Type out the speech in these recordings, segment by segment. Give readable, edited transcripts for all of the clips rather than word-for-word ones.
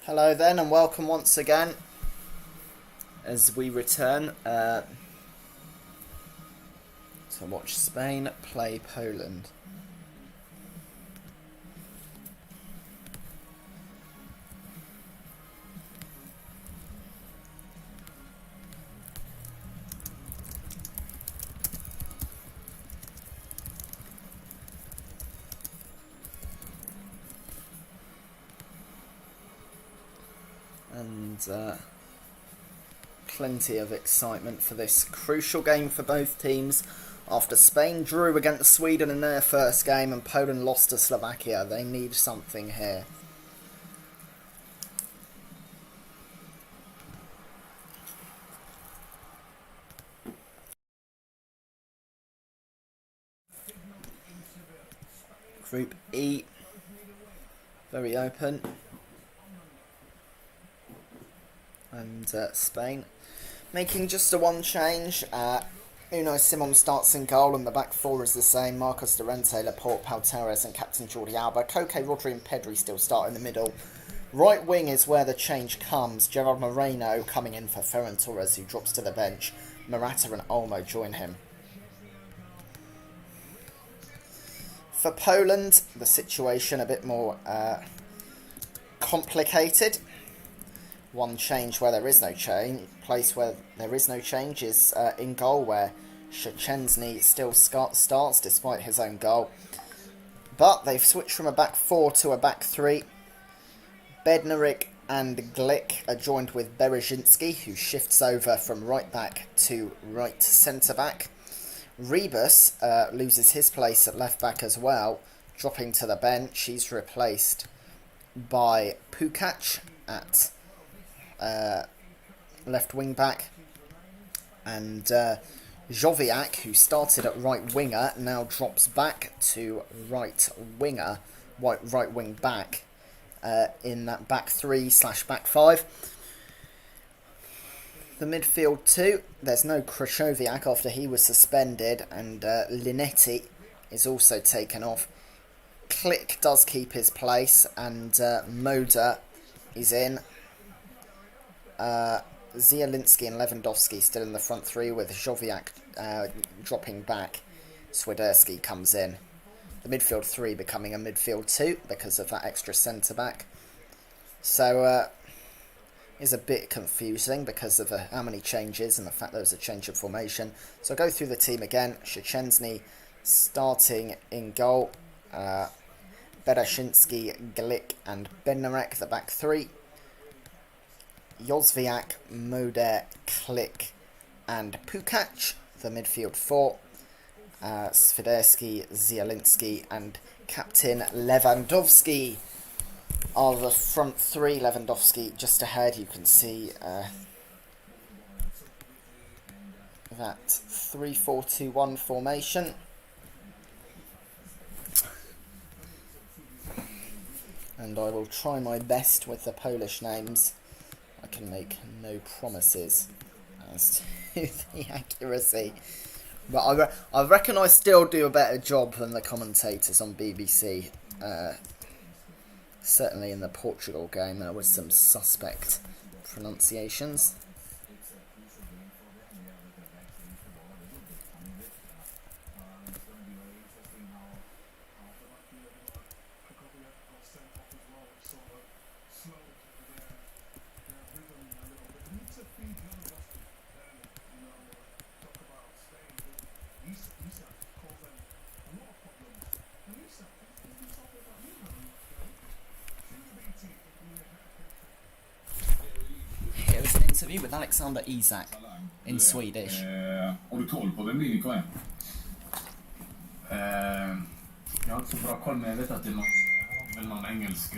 Hello then, and welcome once again as we return to watch Spain play Poland. And plenty of excitement for this crucial game for both teams. After Spain drew against Sweden in their first game and Poland lost to Slovakia, they need something here. Group E, very open. And Spain making just a one change. Unai Simon starts in goal and the back four is the same. Marcos Llorente, Laporte, Pau Torres and captain Jordi Alba. Koke, Rodri and Pedri still start in the middle. Right wing is where the change comes. Gerard Moreno coming in for Ferran Torres, who drops to the bench. Morata and Olmo join him. For Poland, the situation a bit more complicated. One change where there is no change. Place where there is no change is in goal, where Szczęsny still starts despite his own goal. But they've switched from a back four to a back three. Bednarek and Glick are joined with Berezinski, who shifts over from right back to right centre back. Rebus loses his place at left back as well, dropping to the bench. He's replaced by Pukac at left wing back, and Joviak, who started at right winger, now drops back to right winger, right wing back in that back three / back five. The midfield too, there's no Krychowiak after he was suspended, and Linetti is also taken off. Klich does keep his place, and Moda is in. Zielinski and Lewandowski still in the front three, with Joviak dropping back. Swiderski comes in. The midfield three becoming a midfield two because of that extra centre back. So it's a bit confusing because of how many changes and the fact there was a change of formation. So I'll go through the team again. Szczęsny starting in goal. Berezinski, Glick and Bednarek, the back three. Jozwiak, Moder, Klich and Pukac, the midfield four. Swiderski, Zielinski and captain Lewandowski are the front three. Lewandowski just ahead. You can see that 3-4-2-1 formation. And I will try my best with the Polish names. I can make no promises as to the accuracy, but I reckon I still do a better job than the commentators on BBC. Certainly in the Portugal game there was some suspect pronunciations. With Alexander Isak in Swedish. Har du koll på vem Lineker är? Jag har inte så bra koll, men jag vet att det är någon engelsk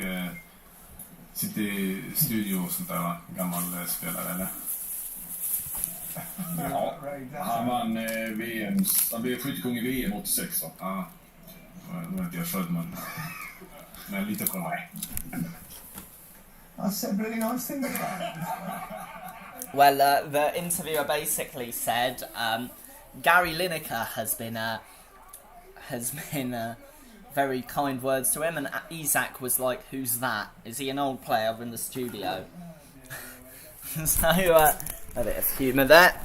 sitter i studio och sånt där, va? Gammal spelare, eller? Ja, han vann VM, han blev skyttekung i VM 86, va? Ja, då är inte jag född, men lite koll. I said really nice things about it. Well, the interviewer basically said Gary Lineker has been very kind words to him, and Isaac was like, "Who's that? Is he an old player in the studio?" So a bit of humour there.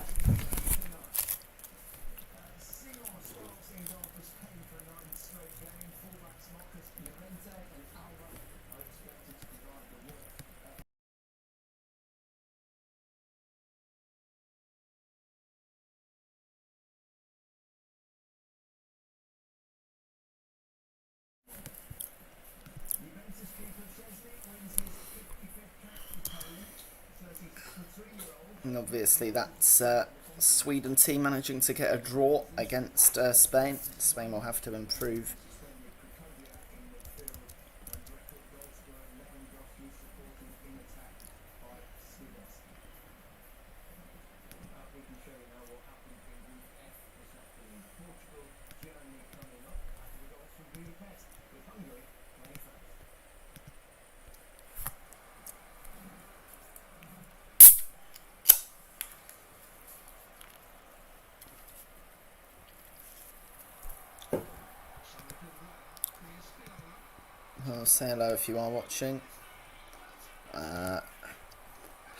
And obviously that's Sweden team managing to get a draw against Spain. Spain will have to improve. Well, say hello if you are watching.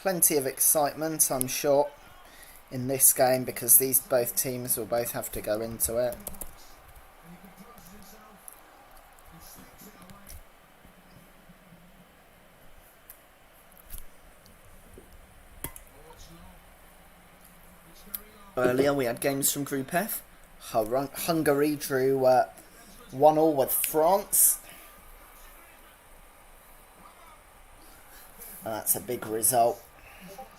Plenty of excitement, I'm sure, in this game because these both teams will both have to go into it. Earlier we had games from Group F. Hungary drew 1-1 with France. And that's a big result.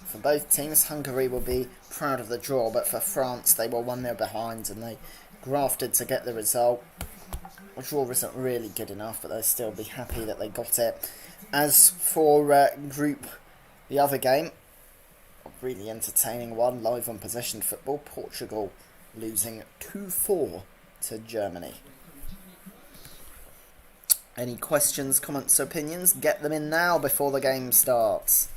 For both teams, Hungary will be proud of the draw, but for France, they were 1-0 behind and they grafted to get the result. The draw isn't really good enough, but they'll still be happy that they got it. As for the other game, a really entertaining one, live on possession football, Portugal losing 2-4 to Germany. Any questions, comments, opinions? Get them in now before the game starts.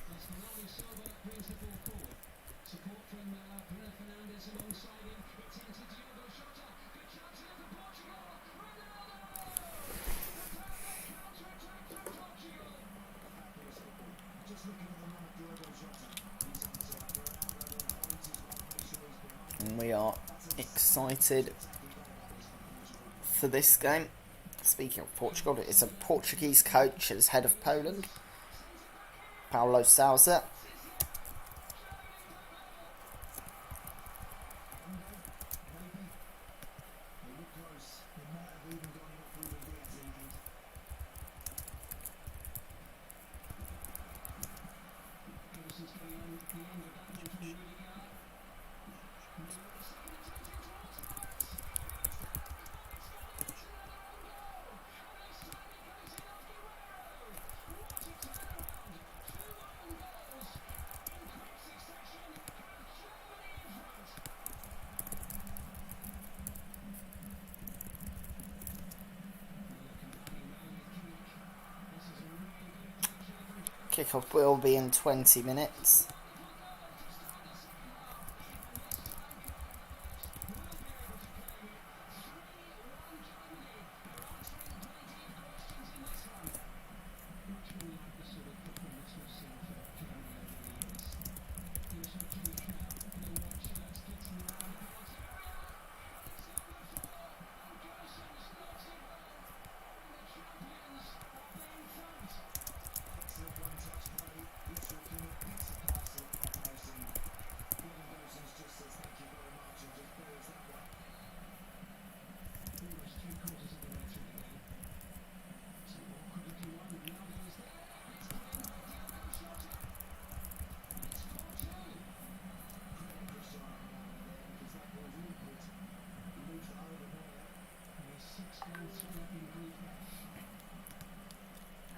And we are excited for this game. Speaking of Portugal, it's a Portuguese coach as head of Poland, Paulo Sousa. Kickoff will be in 20 minutes.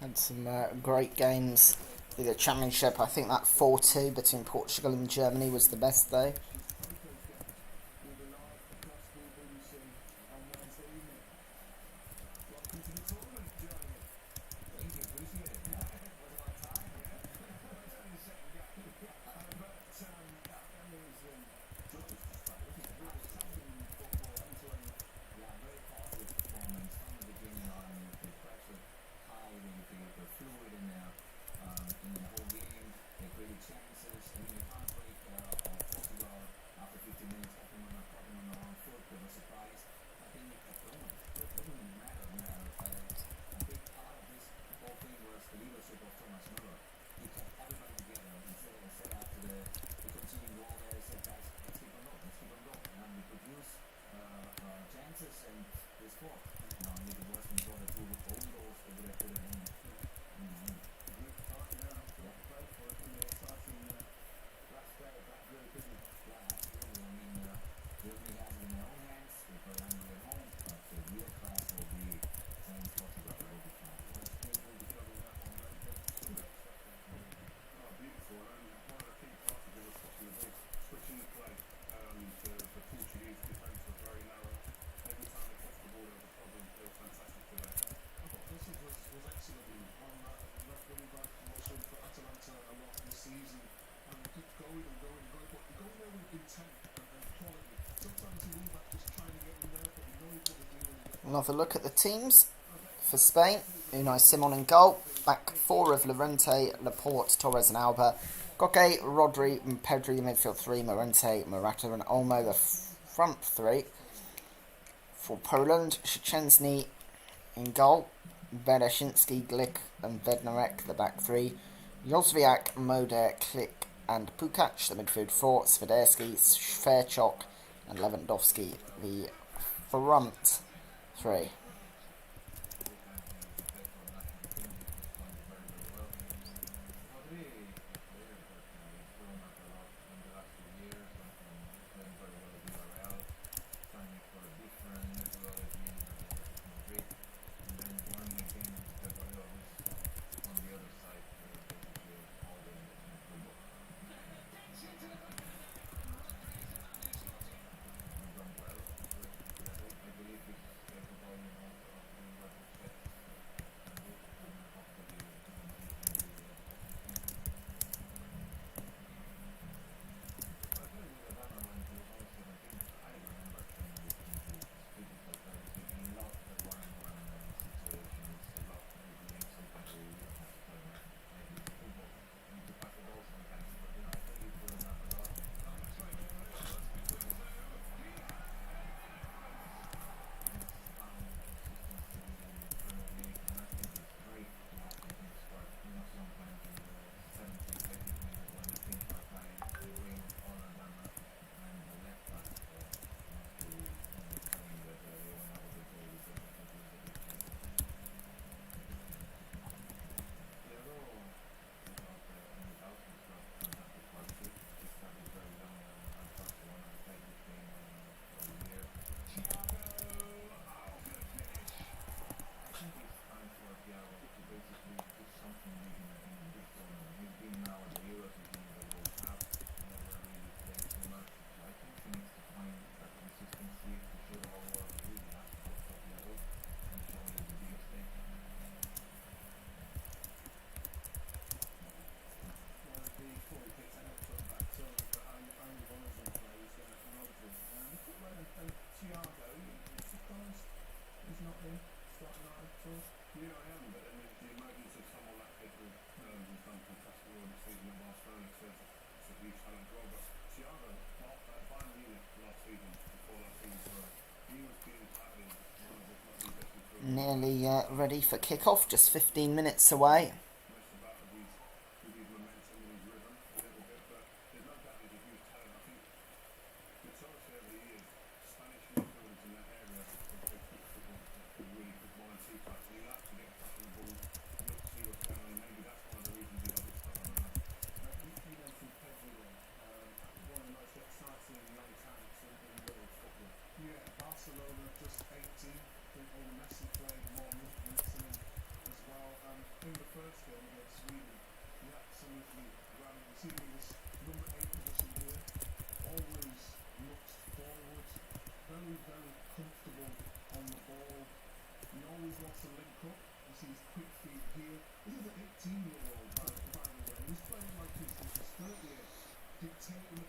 Had some great games in the Championship. I think that 4-2 between Portugal and Germany was the best though. Another look at the teams for Spain. Unai Simon in goal. Back four of Llorente, Laporte, Torres and Alba. Koke, Rodri and Pedri, midfield three. Morente, Morata and Olmo, the front three. For Poland, Szczęsny in goal. Bereszyński, Glick and Bednarek, the back three. Jozwiak, Moder, Klich and Pukac, the midfield four. Swiderski, Fairchok and Lewandowski, the front three. Nearly ready for kick-off, just 15 minutes away.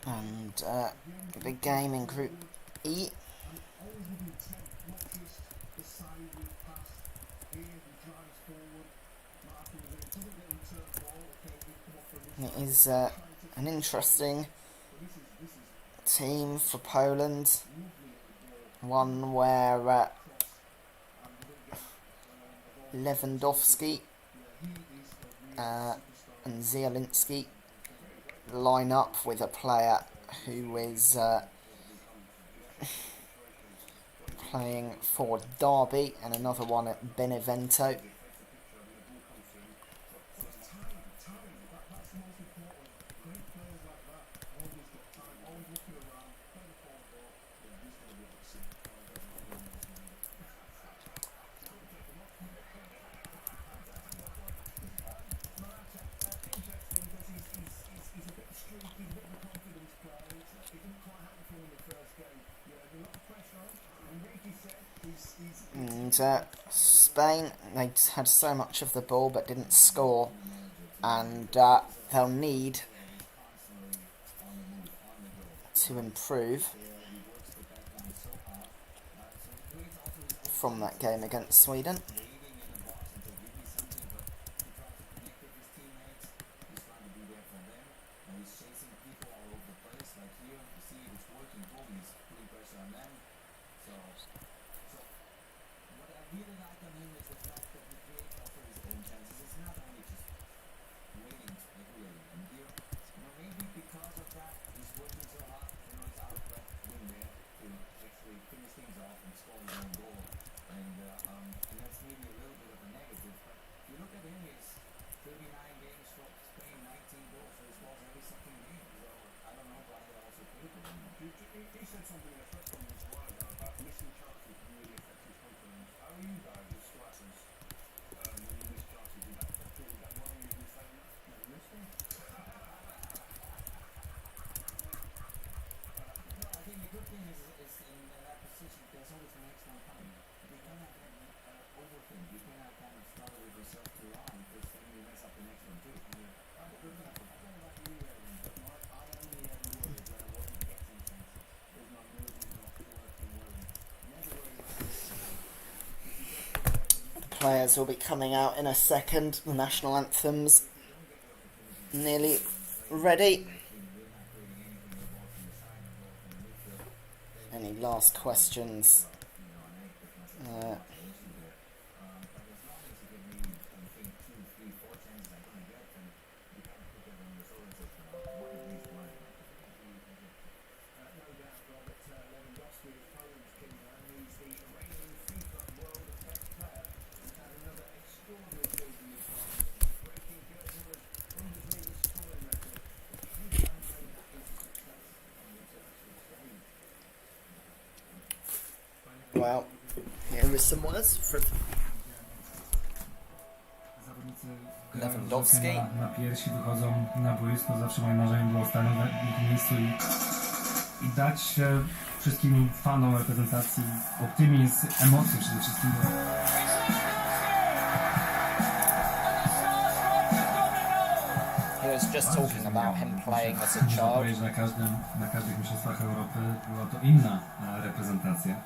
And big game in Group E. It is an interesting team for Poland. One where Lewandowski and Zielinski line up with a player who is playing for Derby and another one at Benevento. And Spain, they had so much of the ball but didn't score and they'll need to improve from that game against Sweden. Players will be coming out in a second. The national anthem's nearly ready. Any last questions? Well, here is some words from Lewandowski. Na piersi wychodzą na boisko, zawsze moim marzeniem było stanie na tym miejscu i dać wszystkim fanom reprezentacji optymizm, emocje przede wszystkim. He was just talking about him playing as a child. Na każdych mistrzostwach Europy była to inna reprezentacja.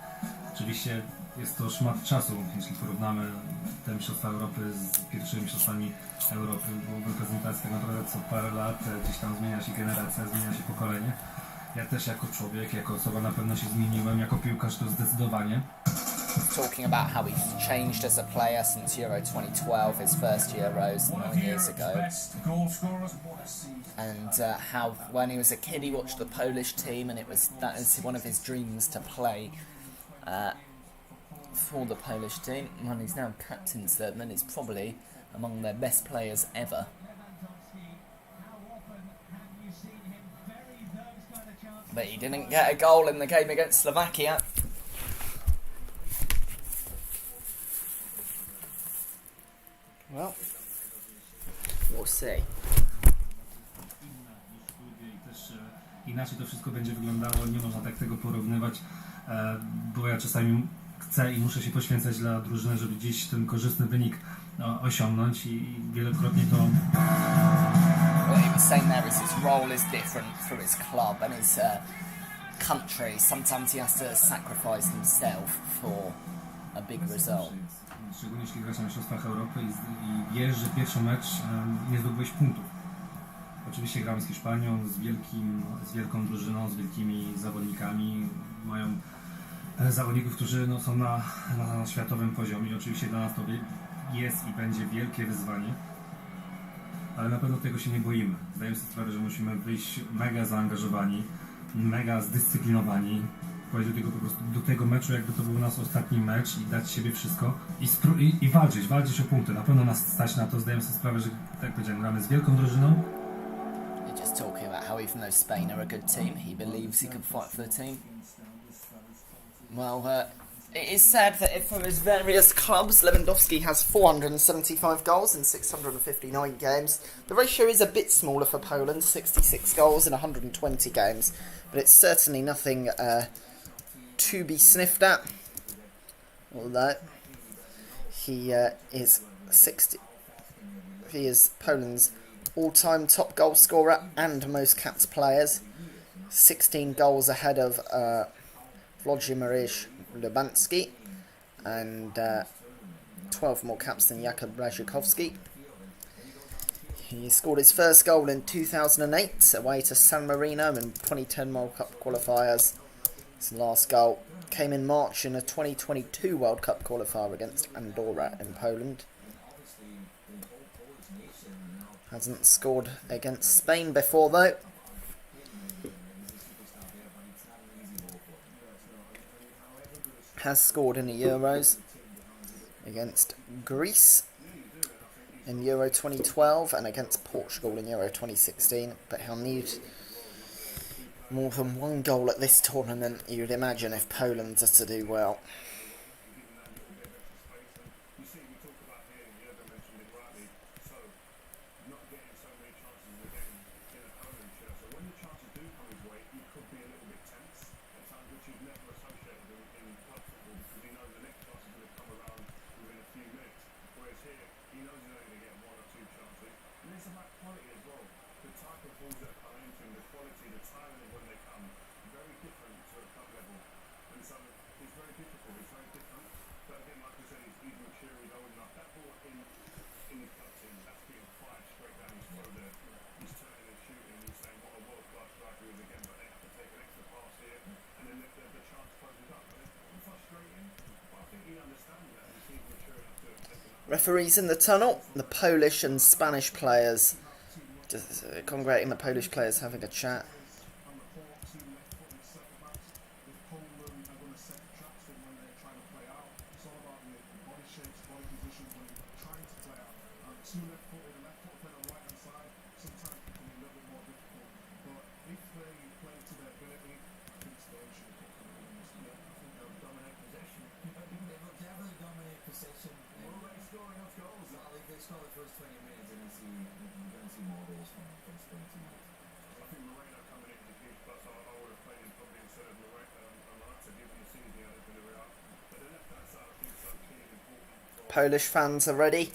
Oczywiście jest to szmat czasu, jeśli porównamy te mistrzostwa Europy z pierwszymi mistrzostwami Europy, bo reprezentacja tak naprawdę co parę lat gdzieś tam zmienia się generacja, zmienia się pokolenie. Ja też jako człowiek, jako osoba na pewno się zmieniłem, jako piłkarz to zdecydowanie. Talking about how he's changed as a player since Euro 2012, his first Euros 9 years ago, and how when he was a kid he watched the Polish team, and that was one of his dreams to play for the Polish team. And he's now captains them, and he's probably among their best players ever. But he didn't get a goal in the game against Slovakia. Well, we'll see. Inaczej to wszystko będzie wyglądało, nie można tak tego porównywać, bo ja czasami chcę i muszę się poświęcać dla drużyny, żeby gdzieś ten korzystny wynik osiągnąć i wielokrotnie to... What he was saying there is his role is different through his club and his country. Sometimes he has to sacrifice himself for a big result. Szczególnie jeśli grasz na mistrzostwach Europy i wiesz, że pierwszy mecz nie zdobyłeś punktów. Oczywiście gramy z Hiszpanią, z wielką drużyną, z wielkimi zawodnikami. Mają zawodników, którzy są na światowym poziomie. Oczywiście dla nas to jest i będzie wielkie wyzwanie, ale na pewno tego się nie boimy. Zdajemy sobie sprawę, że musimy wyjść mega zaangażowani, mega zdyscyplinowani, powiedzieć po prostu do tego meczu, jakby to był nasz ostatni mecz i dać siebie wszystko i walczyć o punkty. Na pewno nas stać na to. Zdajemy sobie sprawę, że tak powiedziałem, gramy z wielką drużyną. Just talking about how even though Spain are a good team, he believes he can fight for the team. Well, it is said that for his various clubs, Lewandowski has 475 goals in 659 games. The ratio is a bit smaller for Poland, 66 goals in 120 games, but it's certainly nothing to be sniffed at. Although he is Poland's all-time top goal scorer and most capped players. 16 goals ahead of Włodzimierz Lubansky and 12 more caps than Jakub Błaszczykowski. He scored his first goal in 2008 away to San Marino in 2010 World Cup qualifiers. His last goal came in March in a 2022 World Cup qualifier against Andorra in Poland. Hasn't scored against Spain before though. Has scored in the Euros against Greece in Euro 2012 and against Portugal in Euro 2016, but he'll need more than one goal at this tournament, you'd imagine, if Poland are to do well. Referees in the tunnel, the Polish and Spanish players, just congregating the Polish players having a chat. Polish fans are ready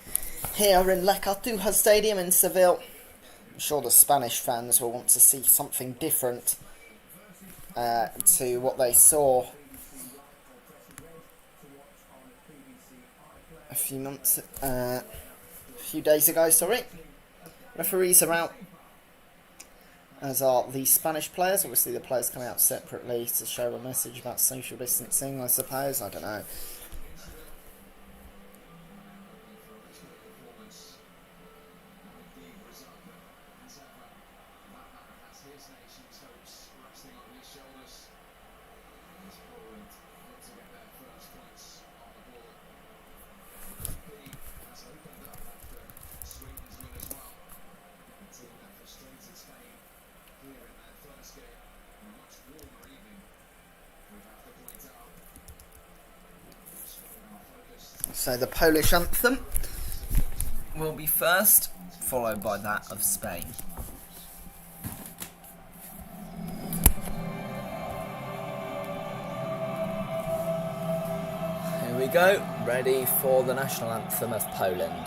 here in Lech Cartuja Stadium in Seville. I'm sure the Spanish fans will want to see something different to what they saw a few days ago. Sorry, referees are out, as are the Spanish players. Obviously, the players come out separately to show a message about social distancing, I suppose. I don't know. So the Polish anthem will be first, followed by that of Spain. Here we go, ready for the national anthem of Poland.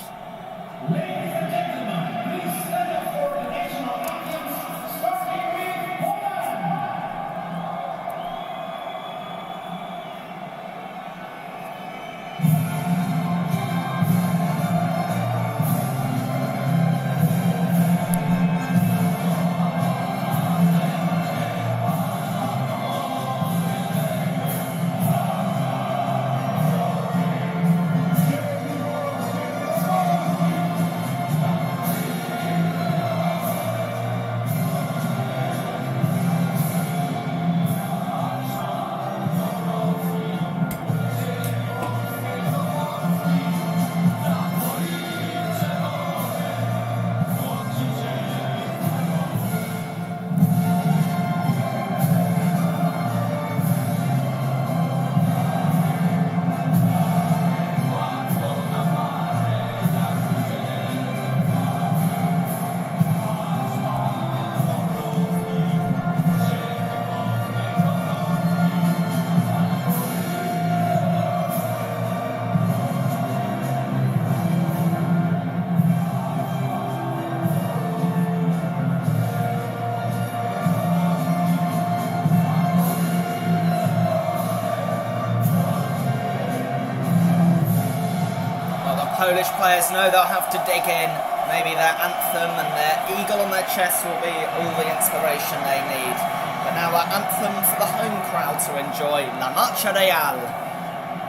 Polish players know they'll have to dig in. Maybe their anthem and their eagle on their chest will be all the inspiration they need. But now our anthem for the home crowd to enjoy, La Marcha Real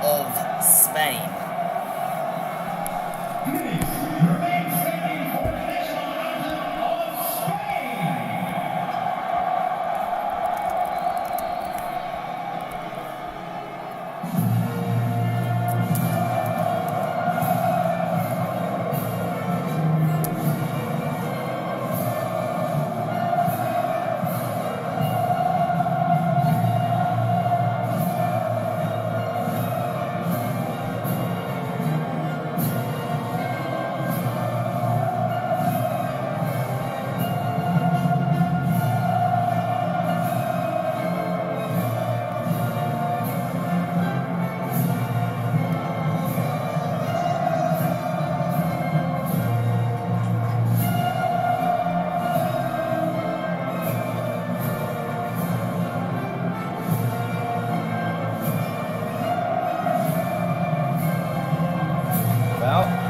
of Spain.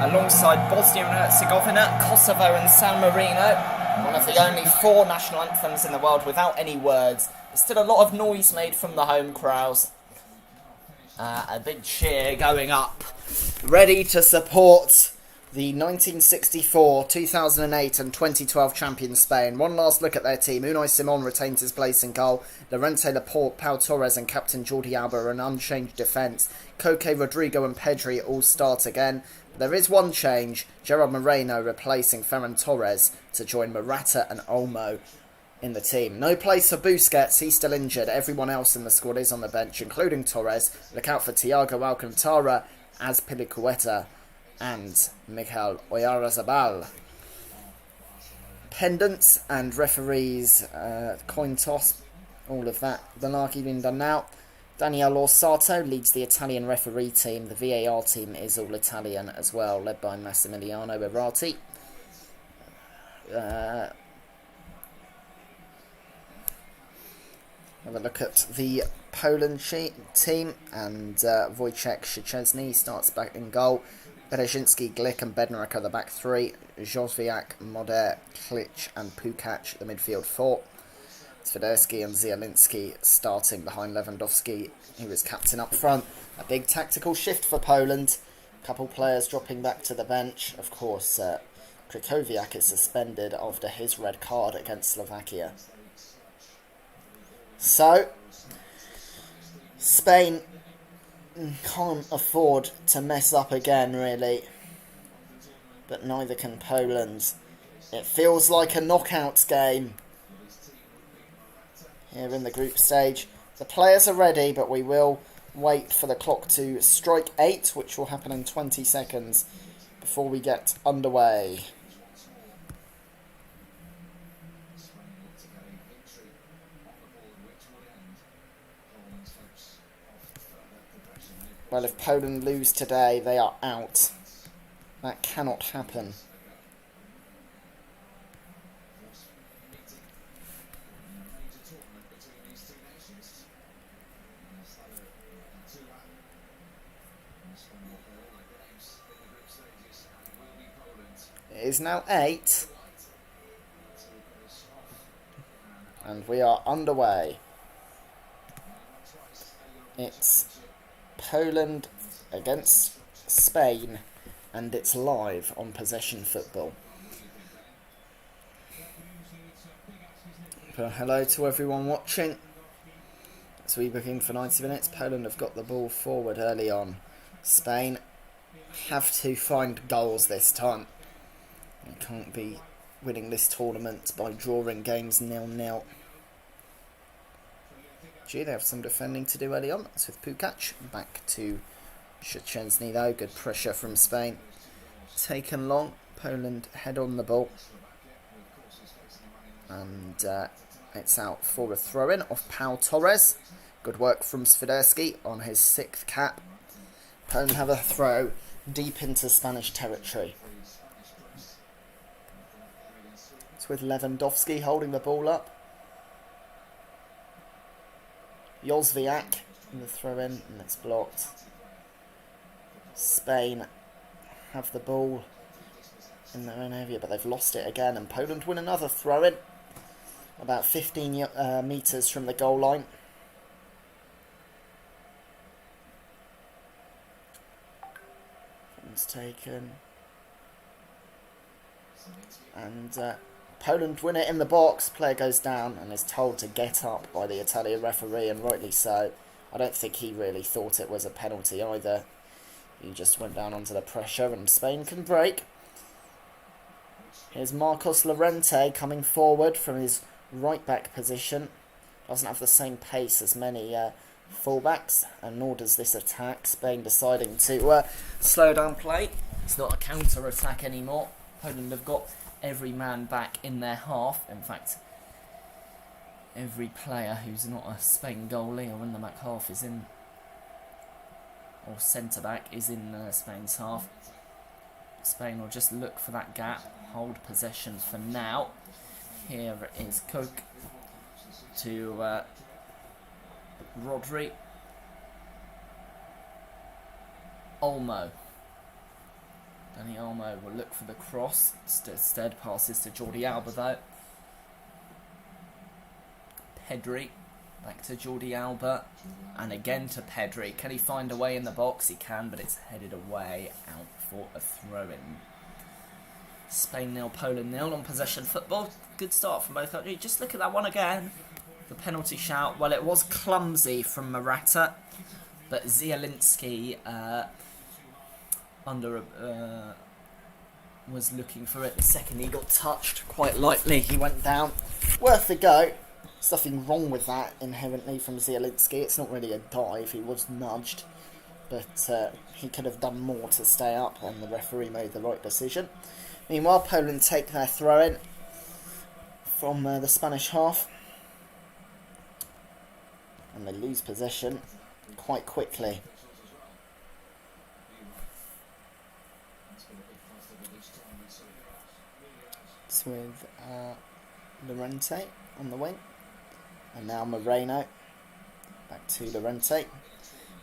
Alongside Bosnia and Herzegovina, Kosovo and San Marino, one of the only 4 national anthems in the world without any words. There's still a lot of noise made from the home crowds. A big cheer going up, ready to support the 1964, 2008 and 2012 champion Spain. One last look at their team. Unai Simon retains his place in goal. Llorente, Laporte, Pau Torres and captain Jordi Alba are an unchanged defence. Koke, Rodrigo and Pedri all start again. There is one change, Gerard Moreno replacing Ferran Torres to join Morata and Olmo in the team. No place for Busquets, he's still injured. Everyone else in the squad is on the bench, including Torres. Look out for Thiago Alcantara, Azpilicueta and Miguel Oyarzabal. Pendants and referees, coin toss, all of that. The larky being done now. Daniel Orsato leads the Italian referee team. The VAR team is all Italian as well, led by Massimiliano Berardi. Have a look at the Poland team, and Wojciech Szczesny starts back in goal. Berezinski, Glick and Bednarek are the back 3. Jóźwiak, Moder, Klich and Pukac the midfield 4. Swiderski and Zielinski starting behind Lewandowski, who is captain up front. A big tactical shift for Poland. A couple players dropping back to the bench. Of course, Krychowiak is suspended after his red card against Slovakia. So, Spain can't afford to mess up again, really. But neither can Poland. It feels like a knockout game here in the group stage. The players are ready, but we will wait for the clock to strike 8, which will happen in 20 seconds before we get underway. Well, if Poland lose today, they are out. That cannot happen. It is now 8. And we are underway. It's Poland against Spain, and it's live on Possession Football. So hello to everyone watching. As we begin for 90 minutes, Poland have got the ball forward early on. Spain have to find goals this time. You can't be winning this tournament by drawing games 0-0. They have some defending to do early on. That's with Pukac. Back to Szczesny though. Good pressure from Spain. Taken long. Poland head on the ball. And it's out for a throw-in off Pau Torres. Good work from Swiderski on his 6th cap. Poland have a throw deep into Spanish territory. It's with Lewandowski holding the ball up. Jóźwiak in the throw-in, and it's blocked. Spain have the ball in their own area, but they've lost it again, and Poland win another throw-in about 15 metres from the goal line. One's taken, and Poland win it in the box. Player goes down and is told to get up by the Italian referee, and rightly so. I don't think he really thought it was a penalty either. He just went down under the pressure, and Spain can break. Here's Marcos Llorente coming forward from his right-back position. Doesn't have the same pace as many fullbacks, and nor does this attack. Spain deciding to slow down play. It's not a counter-attack anymore. Poland have got every man back in their half. In fact, every player who's not a Spain goalie or in the back half is in, or centre-back is in Spain's half. Spain will just look for that gap, hold possession for now. Here is Cook to Rodri. Olmo. Danny Olmo will look for the cross. Instead passes to Jordi Alba though. Pedri. Back to Jordi Alba. And again to Pedri. Can he find a way in the box? He can, but it's headed away out for a throw-in. Spain 0, Poland 0 on possession football. Good start from both countries. Just look at that one again. The penalty shout. Well, it was clumsy from Morata, but Zielinski was looking for it. The second he got touched quite lightly, he went down. Worth a go. There's nothing wrong with that inherently from Zielinski. It's not really a dive. He was nudged, but he could have done more to stay up, and the referee made the right decision. Meanwhile, Poland take their throw-in from the Spanish half, and they lose possession quite quickly. It's with Llorente on the wing, and now Moreno back to Llorente.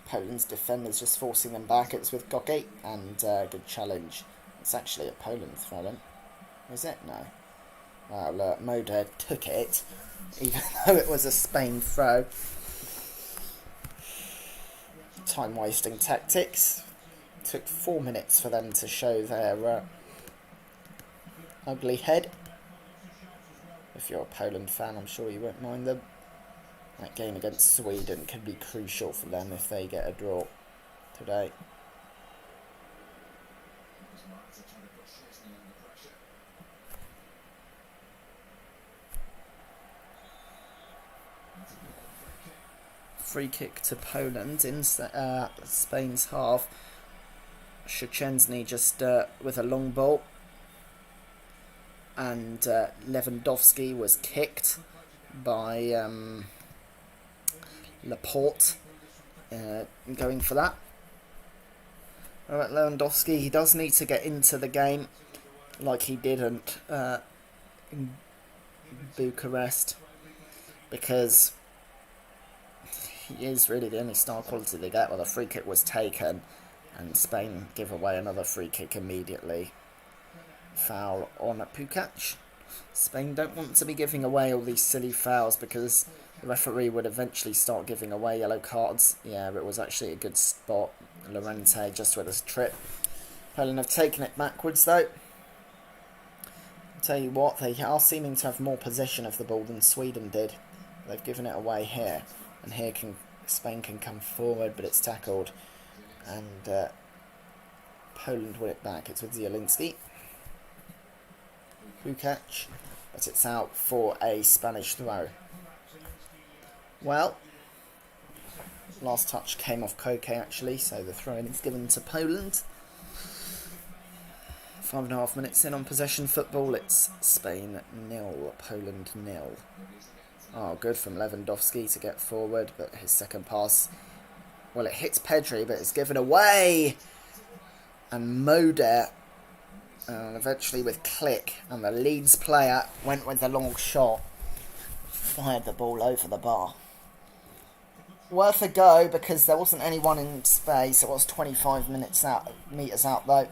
Poland's defenders just forcing them back. It's with Gogi, and good challenge. It's actually a Poland throw-in. Is it? No. Well, Moder took it, even though it was a Spain throw. Time-wasting tactics. Took 4 minutes for them to show their ugly head. If you're a Poland fan, I'm sure you won't mind them. That game against Sweden could be crucial for them if they get a draw today. Free kick to Poland in Spain's half. Szczęsny just with a long ball, and Lewandowski was kicked by Laporte going for that. Alright, Lewandowski, he does need to get into the game like he didn't in Bucharest, because he is really the only star quality they get. Well, the free kick was taken, and Spain give away another free kick immediately. Foul on Pukac. Spain don't want to be giving away all these silly fouls, because the referee would eventually start giving away yellow cards. Yeah, it was actually a good spot. Llorente just with his trip. Poland have taken it backwards though. I'll tell you what, they are seeming to have more possession of the ball than Sweden did. They've given it away here. And here Spain can come forward, but it's tackled. And Poland win it back. It's with Zielinski. Pukac. But it's out for a Spanish throw. Well, last touch came off Koke actually, so the throw-in is given to Poland. 5.5 minutes in on possession football. It's Spain 0, Poland 0. Oh, good from Lewandowski to get forward, but his second pass, well, it hits Pedri, but it's given away. And Moder, eventually with Click, and the Leeds player went with the long shot, fired the ball over the bar. Worth a go, because there wasn't anyone in space. It was 25 metres out though.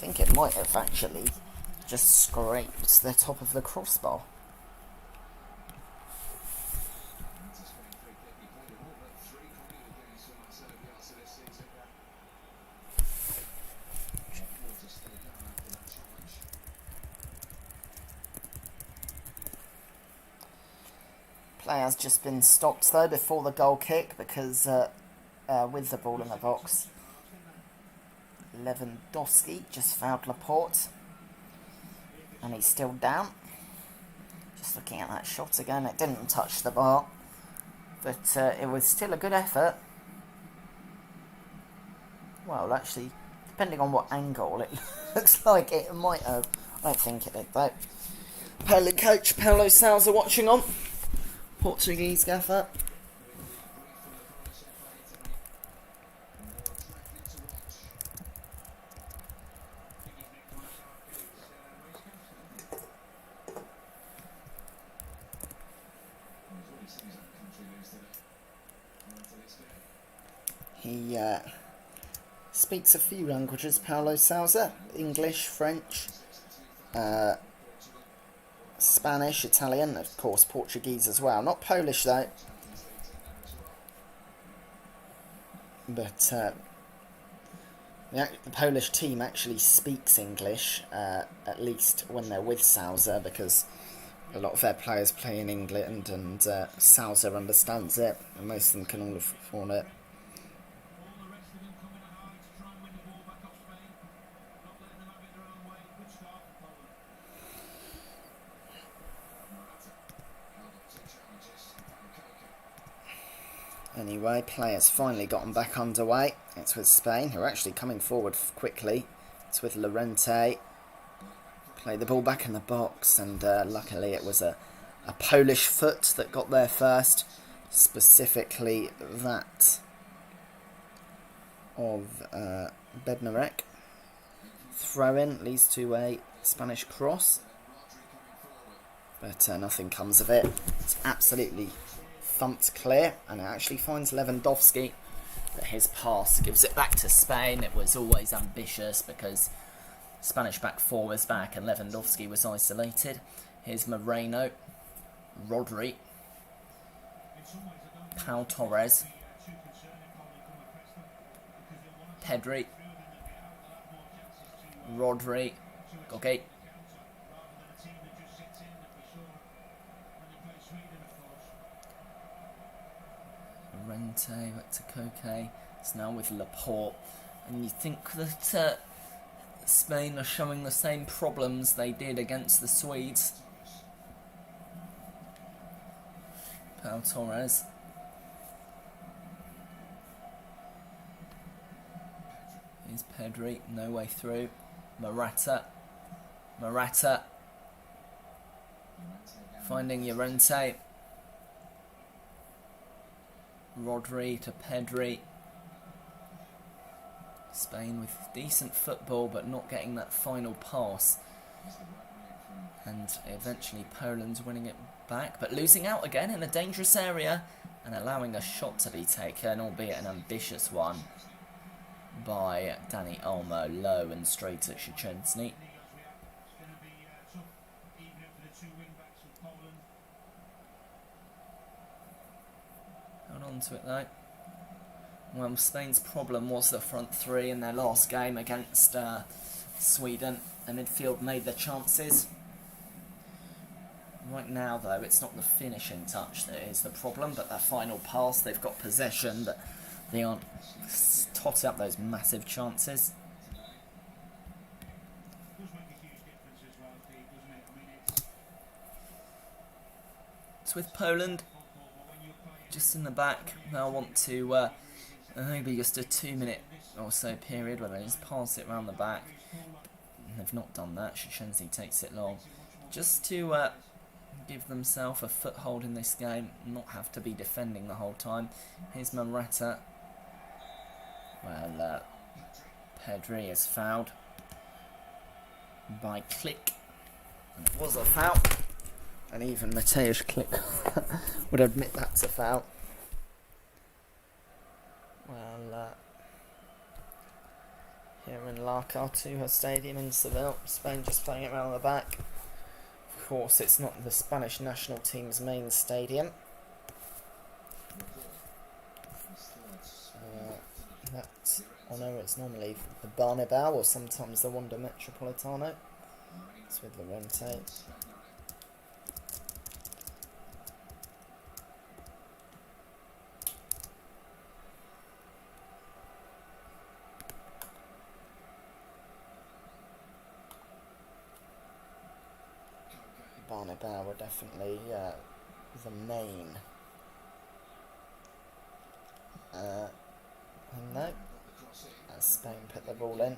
think it might have actually just scraped the top of the crossbar. Play has just been stopped though before the goal kick because with the ball in the box, Lewandowski just fouled Laporte and he's still down. Just looking at that shot again, it didn't touch the bar, but it was still a good effort. Well, actually, depending on what angle, it looks like it might have. I don't think it did though. Poland coach Paulo Sousa watching on. Portuguese gaffer. He speaks a few languages, Paulo Sousa. English, French, Spanish, Italian, of course Portuguese as well. Not Polish though. But the Polish team actually speaks English, at least when they're with Sousa, because a lot of their players play in England and Sousa understands it, and most of them can all afford it. Anyway, play has finally gotten back underway. It's with Spain, who are actually coming forward quickly. It's with Llorente. Play the ball back in the box, and luckily it was a Polish foot that got there first. Specifically that of Bednarek. Throw-in leads to a Spanish cross. But nothing comes of it. It's absolutely thumped clear, and it actually finds Lewandowski, but his pass gives it back to Spain. It was always ambitious because Spanish back four was back and Lewandowski was isolated. Here's Moreno, Rodri, Pau Torres, Pedri, Rodri, Gogi, Llorente, back to Koke. It's now with Laporte, and you think that Spain are showing the same problems they did against the Swedes. Pau Torres, here's Pedri, no way through. Morata, finding Llorente. Rodri to Pedri. Spain with decent football but not getting that final pass. And eventually Poland's winning it back, but losing out again in a dangerous area and allowing a shot to be taken, albeit an ambitious one, by Dani Olmo, low and straight at Szczęsny. To it though. Well, Spain's problem was the front three in their last game against Sweden. The midfield made their chances. Right now though, it's not the finishing touch that is the problem, but that final pass. They've got possession, but they aren't totting up those massive chances. It's with Poland just in the back. They'll want to maybe just a 2-minute or so period where they just pass it around the back. They've not done that. Szczęsny takes it long, just to give themselves a foothold in this game, not have to be defending the whole time. Here's Morata. Well, Pedri is fouled by Klick, and it was a foul. And even Mateusz Klick would admit that's a foul. Well, Here in La Cartuja Stadium in Seville, Spain just playing it round the back. Of course, it's not the Spanish national team's main stadium. It's normally the Bernabeu or sometimes the Wanda Metropolitano. It's with Lorente. Bernabeu were definitely the main. No, as Spain put the ball in.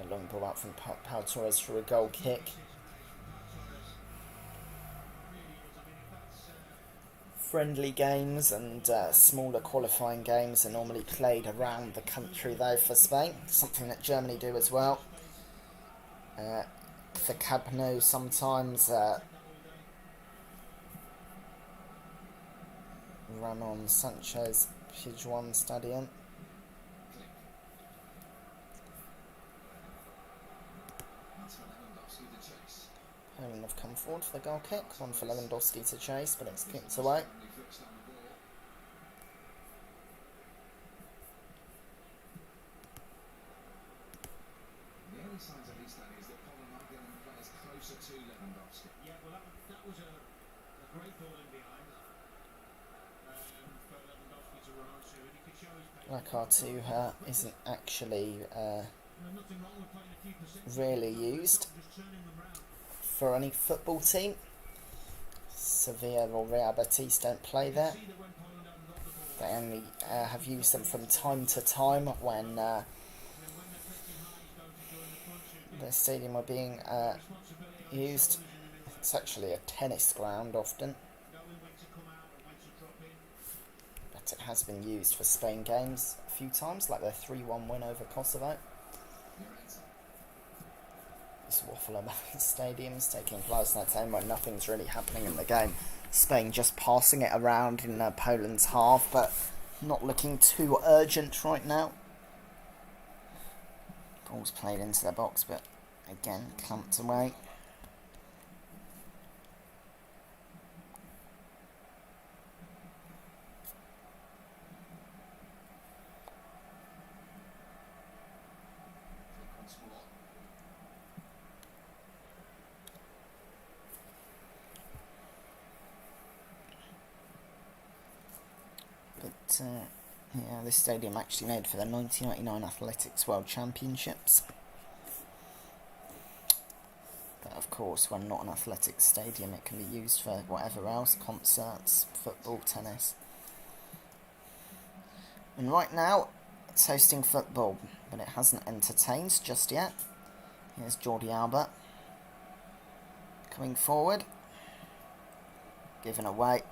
A long ball out from Pau Torres for a goal kick. Friendly games and smaller qualifying games are normally played around the country though for Spain, something that Germany do as well. The Camp Nou sometimes, Ramon Sanchez Pizjuan Stadium. Poland have come forward for the goal kick, one for Lewandowski to chase, but it's kicked away. La Cartuja isn't actually really used for any football team. Sevilla or Real Betis don't play there. They only have used them from time to time when the stadium were being used. It's actually a tennis ground often, but it has been used for Spain games a few times, like their 3-1 win over Kosovo. This waffle about stadiums taking place in that time where nothing's really happening in the game. Spain just passing it around in Poland's half, but not looking too urgent right now. Ball's played into the box, but again clamped away. Yeah, this stadium actually made for the 1999 Athletics World Championships. But of course, when not an athletics stadium, it can be used for whatever else, concerts, football, tennis. And right now, it's hosting football, but it hasn't entertained just yet. Here's Jordi Alba coming forward, given away.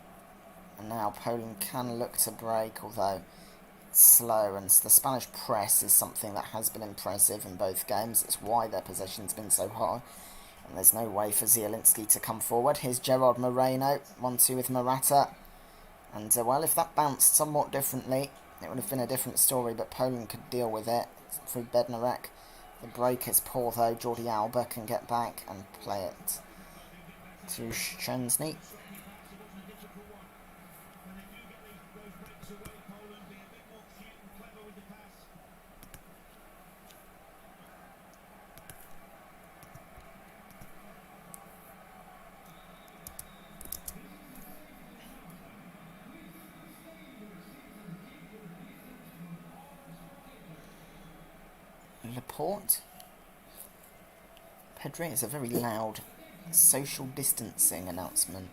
And now Poland can look to break, although it's slow, and the Spanish press is something that has been impressive in both games. It's why their possession's been so high, and there's no way for Zielinski to come forward. Here's Gerard Moreno, 1-2 with Morata, and well, if that bounced somewhat differently, it would have been a different story, but Poland could deal with it through Bednarek. The break is poor though. Jordi Alba can get back and play it to Szczęsny. Laporte. Pedri is a very loud social distancing announcement.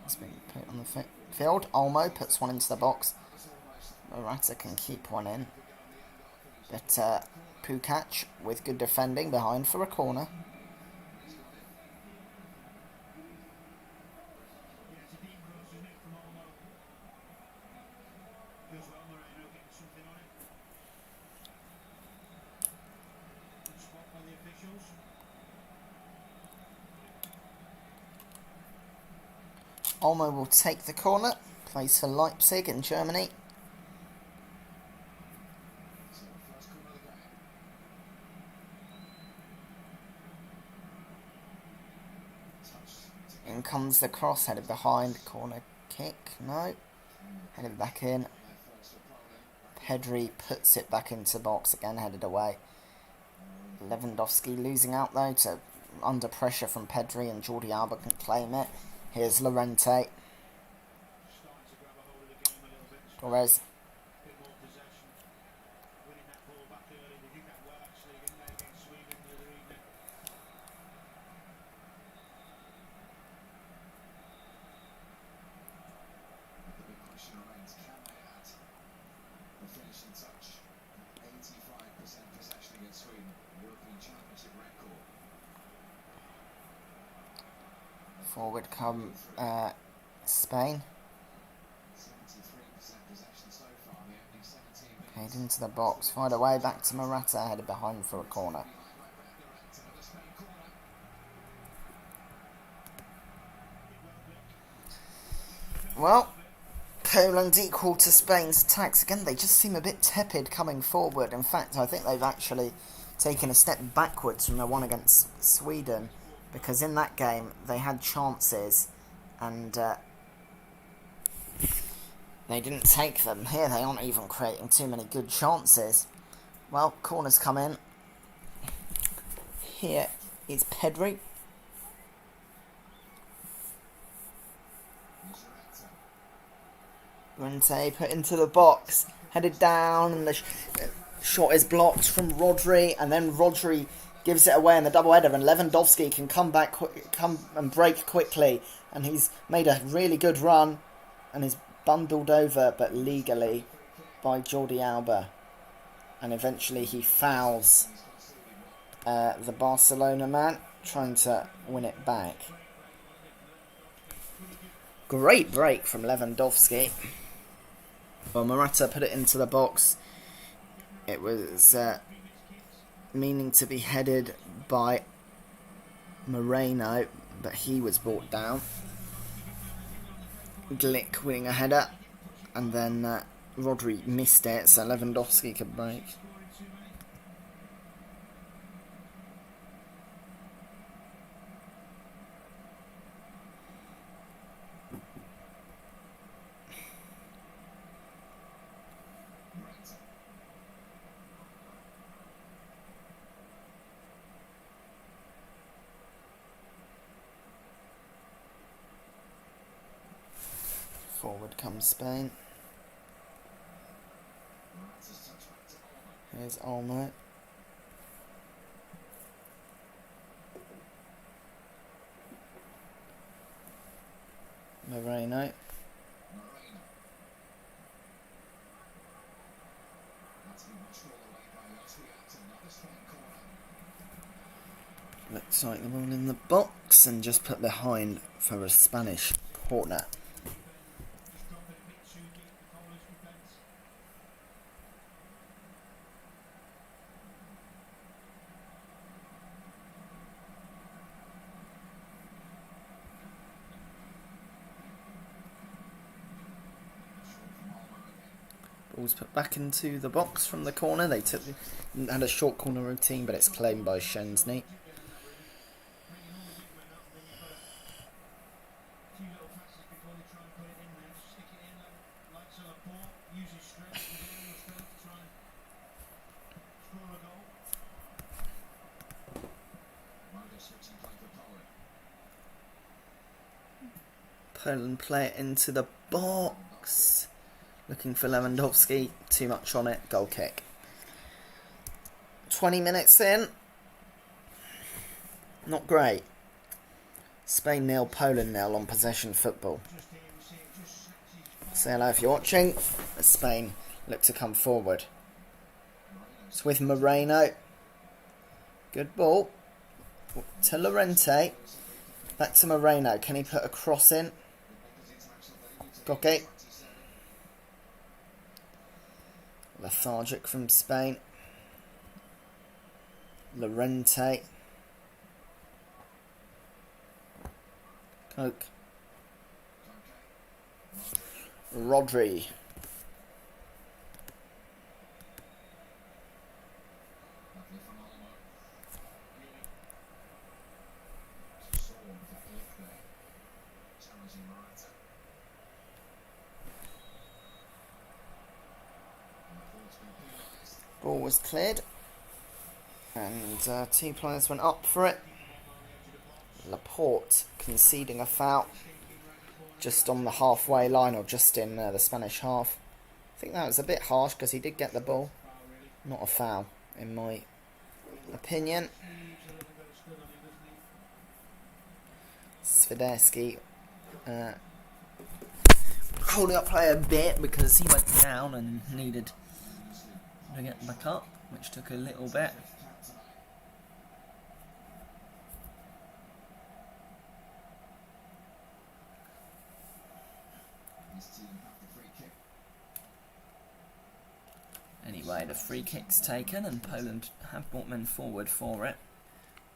It's been put on the field. Olmo puts one into the box. Morata can keep one in. But Pukac with good defending behind for a corner. Olmo will take the corner, Plays for Leipzig in Germany. In comes the cross, headed behind, corner kick, no. Headed back in. Pedri puts it back into the box, again headed away. Lewandowski losing out though, to under pressure from Pedri, and Jordi Alba can claim it. Here's Llorente. Torres. Forward come Spain. Head into the box, fired away, back to Morata, headed behind for a corner. Well, Poland equal to Spain's attacks. Again, they just seem a bit tepid coming forward. In fact, I think they've actually taken a step backwards from the one against Sweden, because in that game they had chances and they didn't take them. Here they aren't even creating too many good chances. Well, corners come in. Here is Pedri. Rente put into the box, headed down, and the shot is blocked from Rodri, and then Rodri gives it away in the double header, and Lewandowski can come and break quickly, and he's made a really good run, and is bundled over, but legally, by Jordi Alba, and eventually he fouls the Barcelona man, trying to win it back. Great break from Lewandowski. Well, Morata put it into the box. It was meaning to be headed by Moreno, but he was brought down. Glick winning a header, and then Rodri missed it, so Lewandowski could break. Forward comes Spain. Here's Olmo. Moreno. Looks like the ball in the box and just put behind for a Spanish corner. Ball's put back into the box from the corner. They had a short corner routine, but it's claimed by Szczęsny. Poland play it into the box. Looking for Lewandowski. Too much on it. Goal kick. 20 minutes in. Not great. Spain 0, Poland 0 on possession football. Say hello if you're watching. As Spain look to come forward. It's with Moreno. Good ball. To Llorente. Back to Moreno. Can he put a cross in? Goke. Lethargic from Spain. Llorente. Coke. Rodri. Ball was cleared, and 2 players went up for it. Laporte conceding a foul just on the halfway line, or just in the Spanish half. I think that was a bit harsh because he did get the ball. Not a foul, in my opinion. Swiderski holding up play a bit because he went down and needed to get back up, which took a little bit. Anyway, the free kick's taken and Poland have brought men forward for it.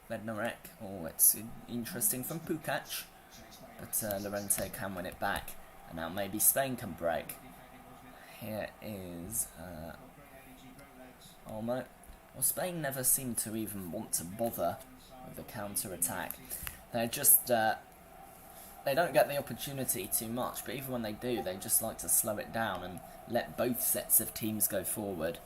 Bednarek, oh, it's interesting from Pukac, but Llorente can win it back, and now maybe Spain can break. Here is Olmo. Well, Spain never seem to even want to bother with the counter-attack. They're just, they don't get the opportunity too much, but even when they do, they just like to slow it down and let both sets of teams go forward.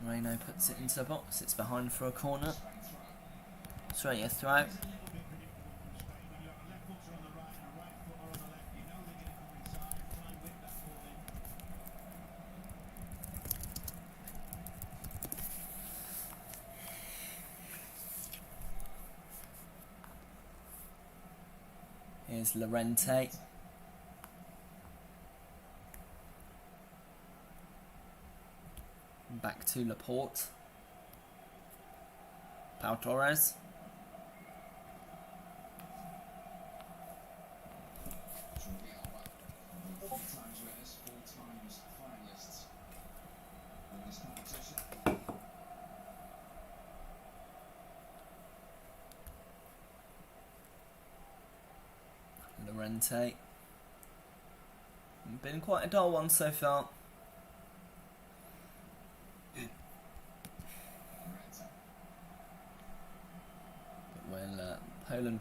Moreno puts it into the box, it's behind for a corner. Sorry, a throw. Here's Llorente. Back to Laporte. Pau Torres. Llorente. Been quite a dull one so far. Poland,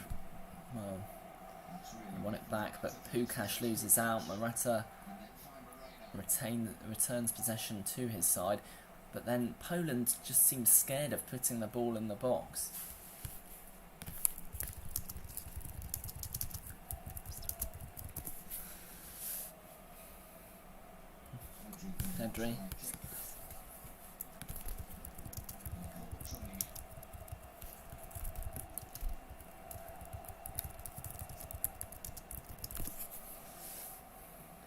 well, they want it back, but Pukac loses out. Morata returns possession to his side, but then Poland just seems scared of putting the ball in the box. Pedri.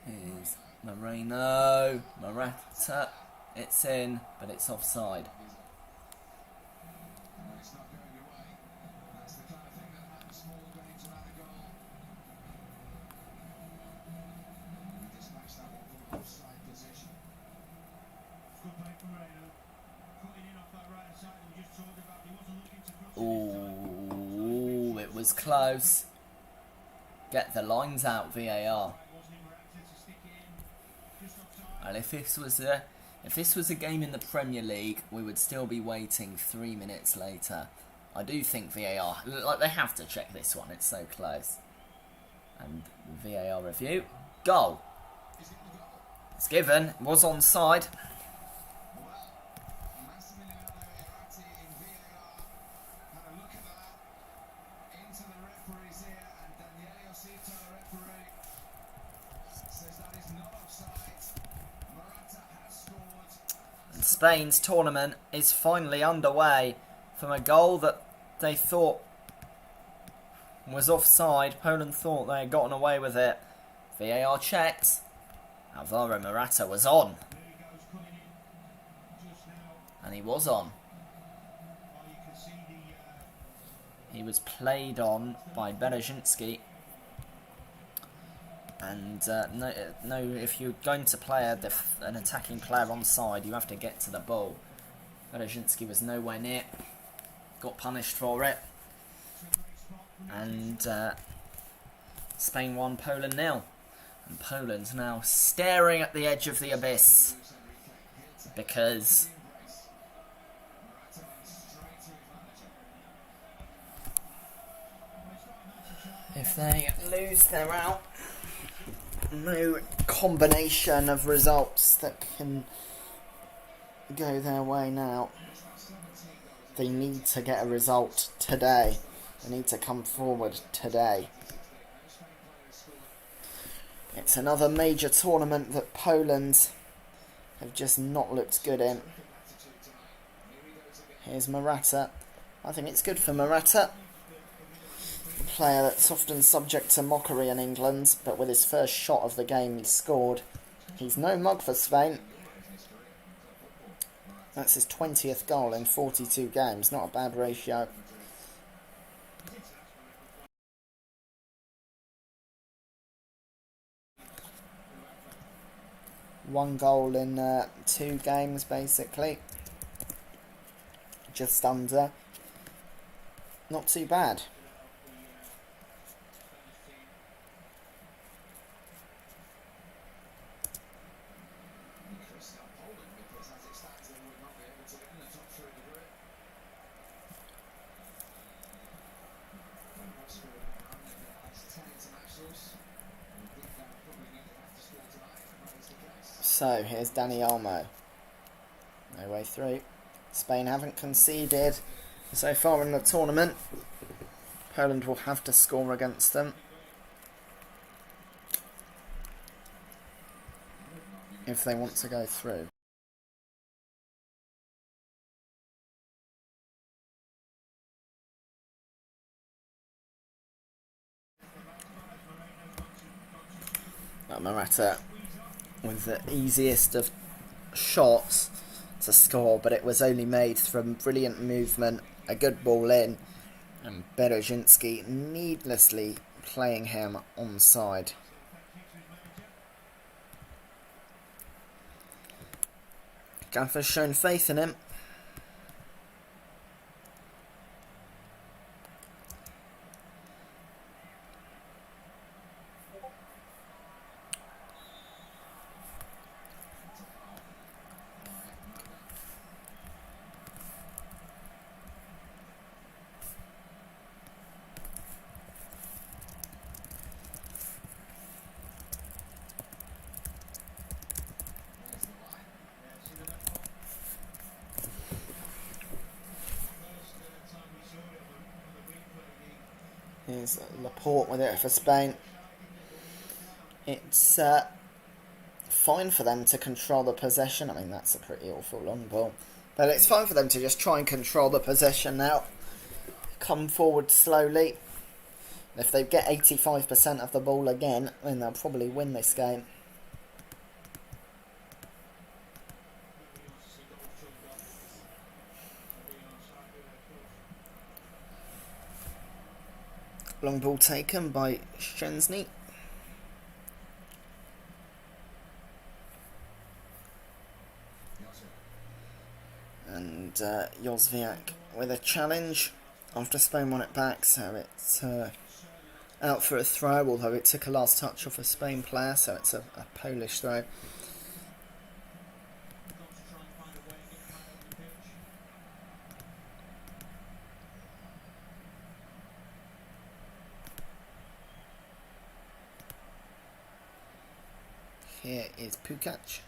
Here's Moreno. Morata. It's in, but it's offside. Ooh, it was close. Get the lines out, VAR. And if this was a game in the Premier League, we would still be waiting 3 minutes later. I do think VAR, like, they have to check this one. It's so close. And the VAR review. Goal. It's given. It was onside. Spain's tournament is finally underway from a goal that they thought was offside. Poland thought they had gotten away with it. VAR checked. Alvaro Morata was on. And he was on. He was played on by Berezhinski. And no, if you're going to play an attacking player on side, you have to get to the ball. Berezinski was nowhere near, got punished for it, and Spain 1, Poland 0. And Poland's now staring at the edge of the abyss, because if they lose, they're out. No combination of results that can go their way now. They need to get a result today. They need to come forward today. It's another major tournament that Poland have just not looked good in. Here's Morata. I think it's good for Morata. A player that's often subject to mockery in England, but with his first shot of the game he scored. He's no mug for Spain. That's his 20th goal in 42 games. Not a bad ratio. One goal in 2 games, basically. Just under. Not too bad. So, here's Dani Olmo. No way through. Spain haven't conceded so far in the tournament. Poland will have to score against them if they want to go through. Morata with the easiest of shots to score, but it was only made from brilliant movement, a good ball in, and Berezinski needlessly playing him onside. Gaffer's shown faith in him. Here's Laporte with it for Spain. It's fine for them to control the possession. I mean, that's a pretty awful long ball. But it's fine for them to just try and control the possession now. Come forward slowly. If they get 85% of the ball again, then they'll probably win this game. Long ball taken by Szczęsny. And Jozwiak with a challenge after Spain won it back, so it's out for a throw, although it took a last touch off a Spain player, so it's a Polish throw. Here is Pukac.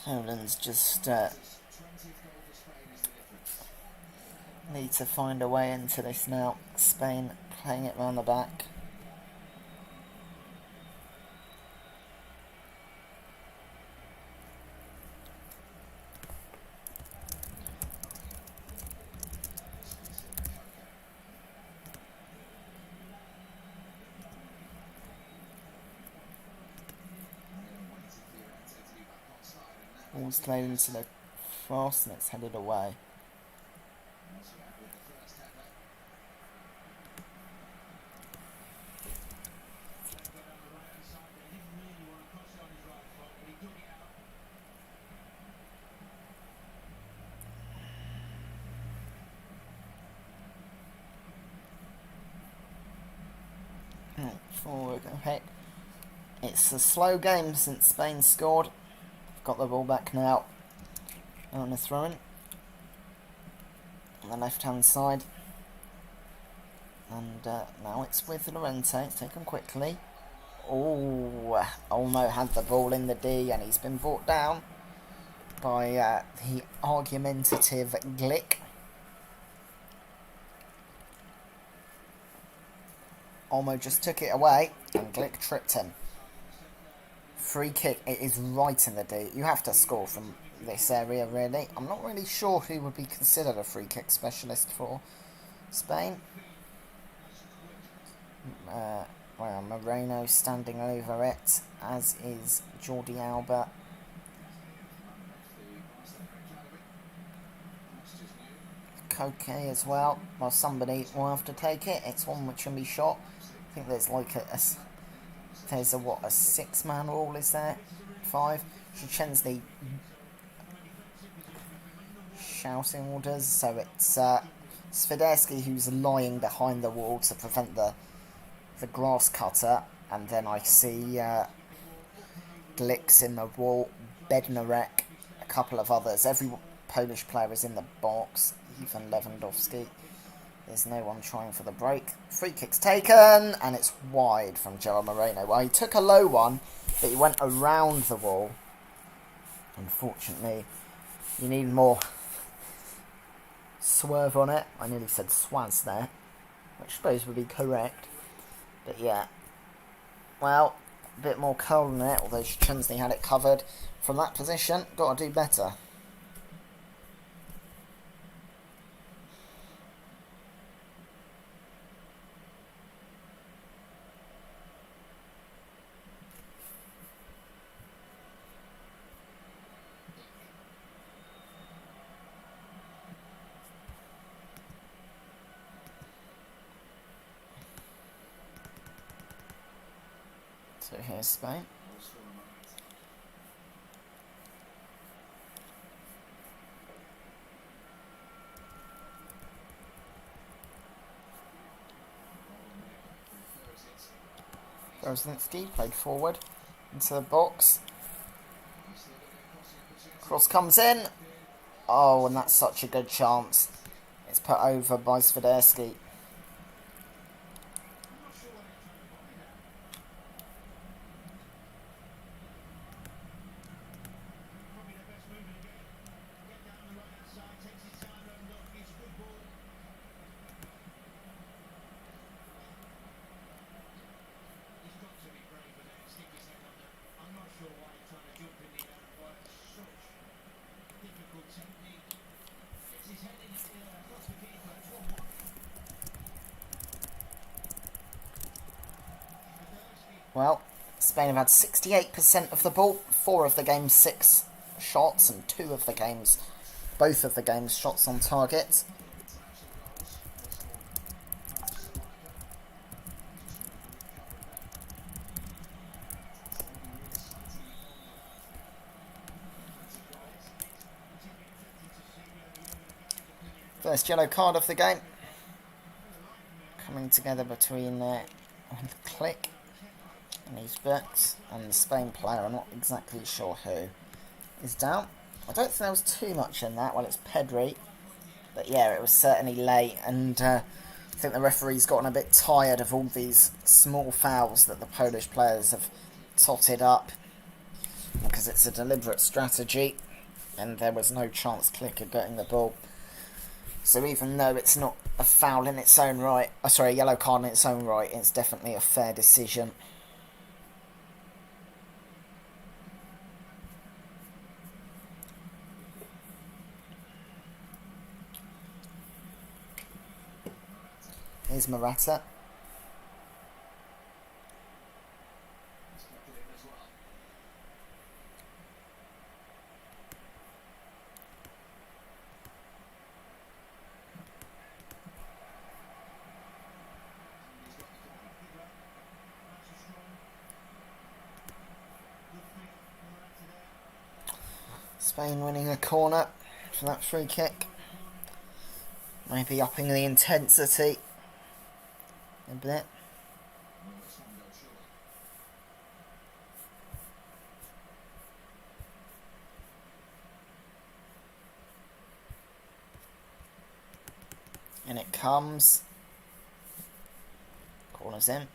Poland's just need to find a way into this now. Spain playing it round the back. Ball's played into the cross and it's headed away. Forward, okay. It's a slow game since Spain scored. Got the ball back now. On a throw-in. On the left-hand side. And now it's with Llorente. It's taken quickly. Oh, Olmo had the ball in the D and he's been brought down by the argumentative Glick. Olmo just took it away and Glick tripped him. Free kick, it is right in the D. You have to score from this area, really. I'm not really sure who would be considered a free kick specialist for Spain. Well, Moreno standing over it, as is Jordi Alba. Koke as well. Well, somebody will have to take it. It's one which can be shot. I think there's like a 6-man rule, is there? 5. Szczęsny shouting orders, so it's Swiderski who's lying behind the wall to prevent the grass cutter, and then I see Glicks in the wall, Bednarek, a couple of others. Every Polish player is in the box, even Lewandowski. There's no one trying for the break. Free kick's taken, and it's wide from Joao Moreno. Well, he took a low one, but he went around the wall. Unfortunately, you need more swerve on it. I nearly said swaz there, which I suppose would be correct. But yeah, well, a bit more curl in it, although Szczęsny had it covered. From that position, got to do better. So here's Spain. Brzezinski played forward into the box. Cross comes in. Oh, and that's such a good chance. It's put over by Swiderski. Well, Spain have had 68% of the ball, 4 of the game's 6 shots, and 2 of the game's, both of the game's shots on target. First yellow card of the game. Coming together between Click and his books and the Spain player. I'm not exactly sure who is down. I don't think there was too much in that. Well, it's Pedri. But yeah, it was certainly late. And I think the referee's gotten a bit tired of all these small fouls that the Polish players have totted up. Because it's a deliberate strategy. And there was no chance Click of getting the ball. So even though it's not a foul in its own right, sorry, a yellow card in its own right, it's definitely a fair decision. Here's Morata. Spain winning a corner for that free kick. Maybe upping the intensity a bit. And it comes. Corner's in.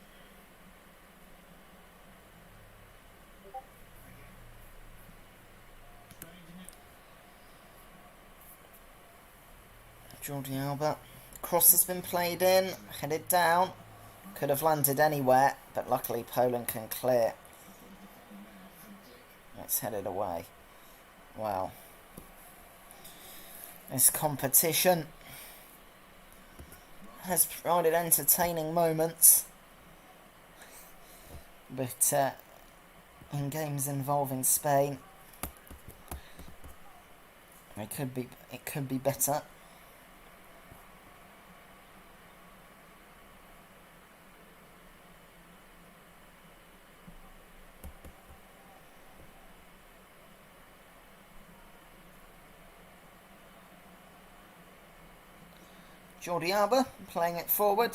Jordi Alba. Cross has been played in, headed down. Could have landed anywhere, but luckily Poland can clear. It's headed away. Wow. This competition has provided entertaining moments, but in games involving Spain, it could be better. Jordi Alba playing it forward.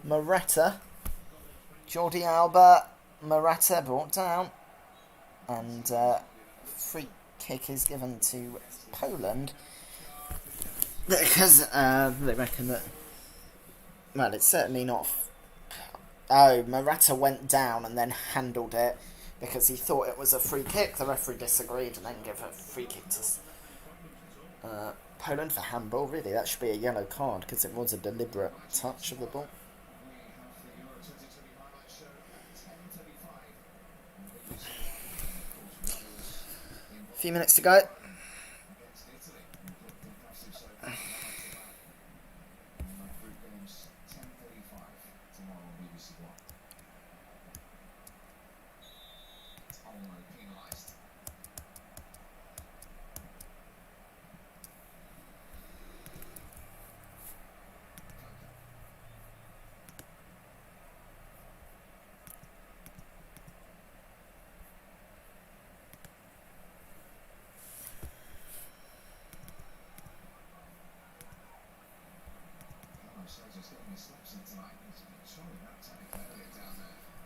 Morata. Jordi Alba. Morata brought down. And free kick is given to Poland. Because they reckon that... Well, it's certainly not... Oh, Morata went down and then handled it because he thought it was a free kick. The referee disagreed and then gave a free kick to... Poland for handball. Really, that should be a yellow card because it was a deliberate touch of the ball. A few minutes to go.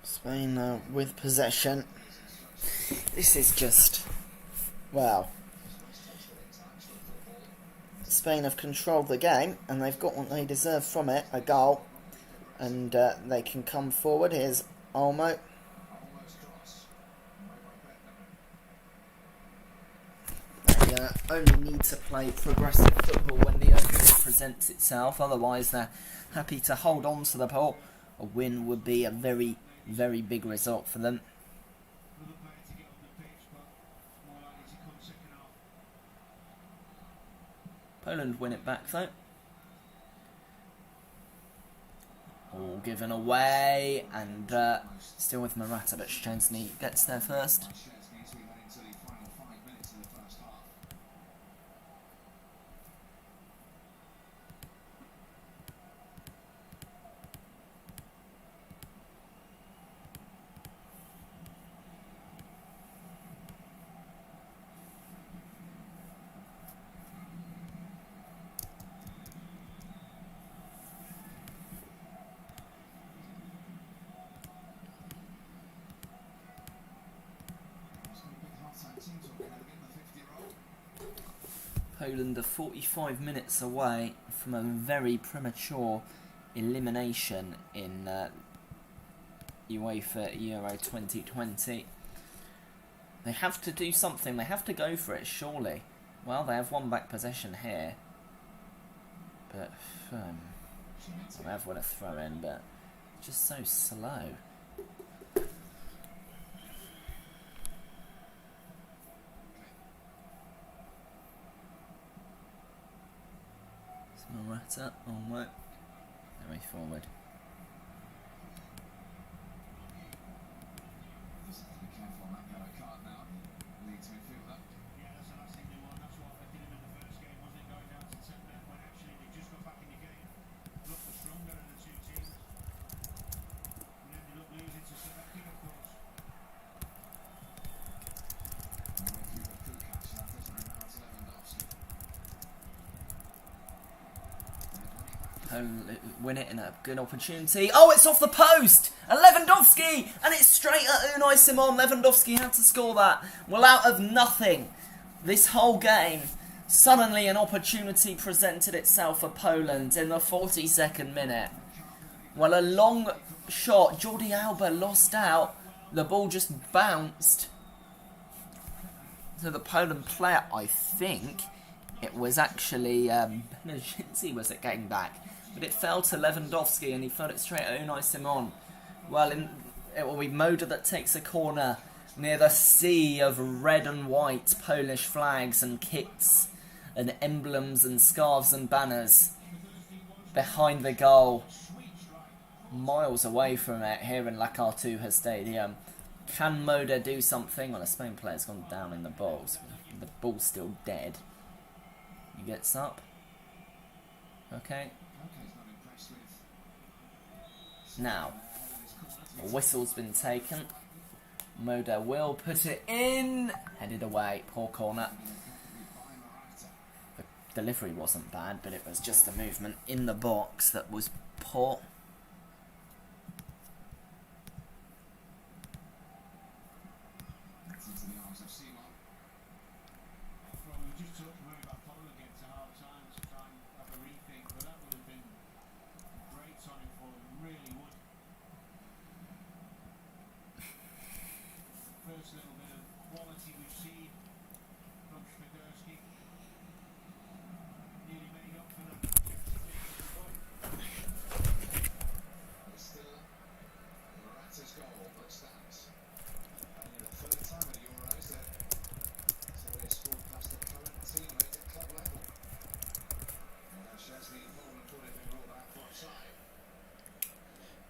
Spain with possession. This is just... Well... Spain have controlled the game and they've got what they deserve from it, a goal. And they can come forward. Here's Olmo. They only need to play progressive football when the opening presents itself. Otherwise they're happy to hold on to the ball. A win would be a very, very big result for them. Poland win it back though. All given away, and still with Morata, but Szczęsny gets there first. Poland are 45 minutes away from a very premature elimination in UEFA Euro 2020. They have to do something, they have to go for it, surely. Well, they have one back possession here. But, I have one to throw in, but just so slow. Morata on work. Very forward. Win it in a good opportunity. Oh, it's off the post! And Lewandowski! And it's straight at Unai Simon. Lewandowski had to score that. Well, out of nothing, this whole game, suddenly an opportunity presented itself for Poland in the 42nd minute. Well, a long shot. Jordi Alba lost out. The ball just bounced to the Poland player. I think it was actually Benezinski was it getting back. But it fell to Lewandowski and he fed it straight at Unai Simon. Well, it will be Moda that takes a corner near the sea of red and white Polish flags and kits and emblems and scarves and banners behind the goal. Miles away from it here in La Cartuja Stadium. Can Moda do something? Well, a Spain player's gone down in the balls. The ball's still dead. He gets up. Okay. Now, a whistle's been taken. Moda will put it in. Headed away. Poor corner. The delivery wasn't bad, but it was just the movement in the box that was poor.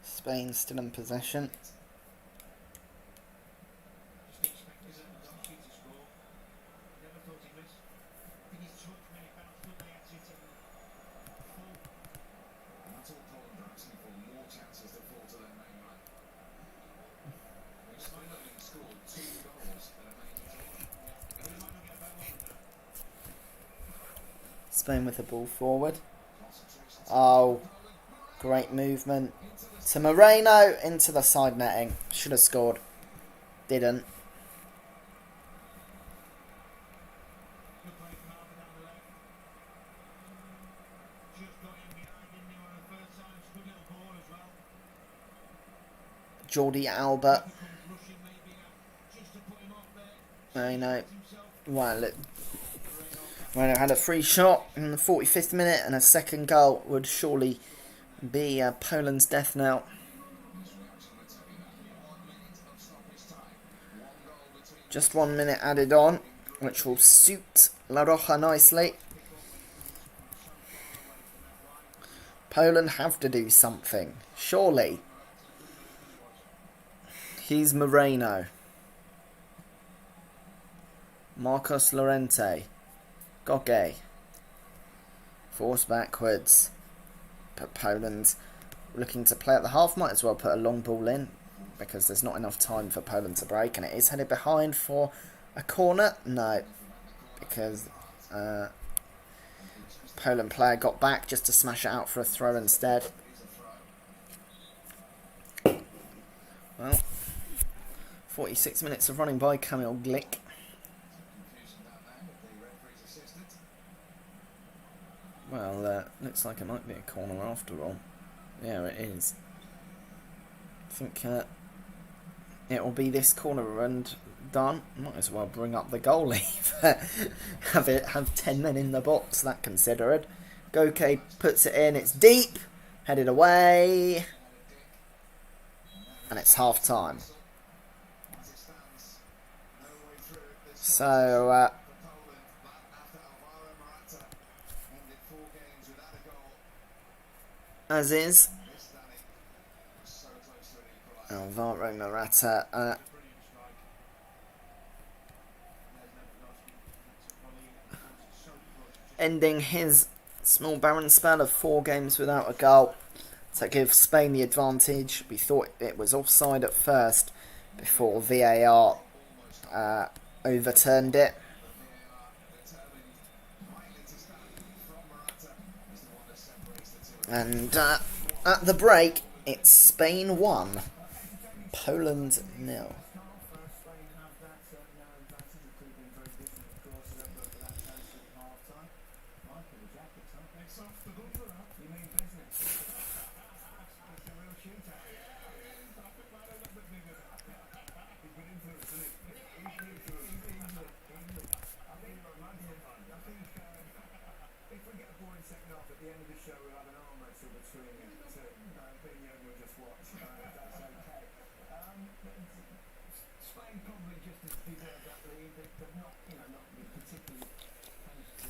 Spain still in possession. Spain with the ball forward. Oh, great movement. To Moreno into the side netting. Should have scored. Didn't. Jordi Alba. Moreno. Well, look. Moreno had a free shot in the 45th minute, and a second goal would surely be Poland's death knell. Just 1 minute added on, which will suit La Roja nicely. Poland have to do something, surely. He's Moreno. Marcos Llorente. Goge. Force backwards. But Poland looking to play at the half. Might as well put a long ball in, because there's not enough time for Poland to break. And it is headed behind for a corner. No. Because Poland player got back just to smash it out for a throw instead. Well, 46 minutes of running by Kamil Glik. Well, looks like it might be a corner after all. Yeah, it is. I think it will be this corner, and done. Might as well bring up the goalie. have 10 men in the box, that considered. Goke puts it in, it's deep, headed away, and it's half time. So, as is, Alvaro Morata ending his small barren spell of 4 games without a goal to give Spain the advantage. We thought it was offside at first before VAR overturned it. And at the break, it's Spain 1, Poland 0.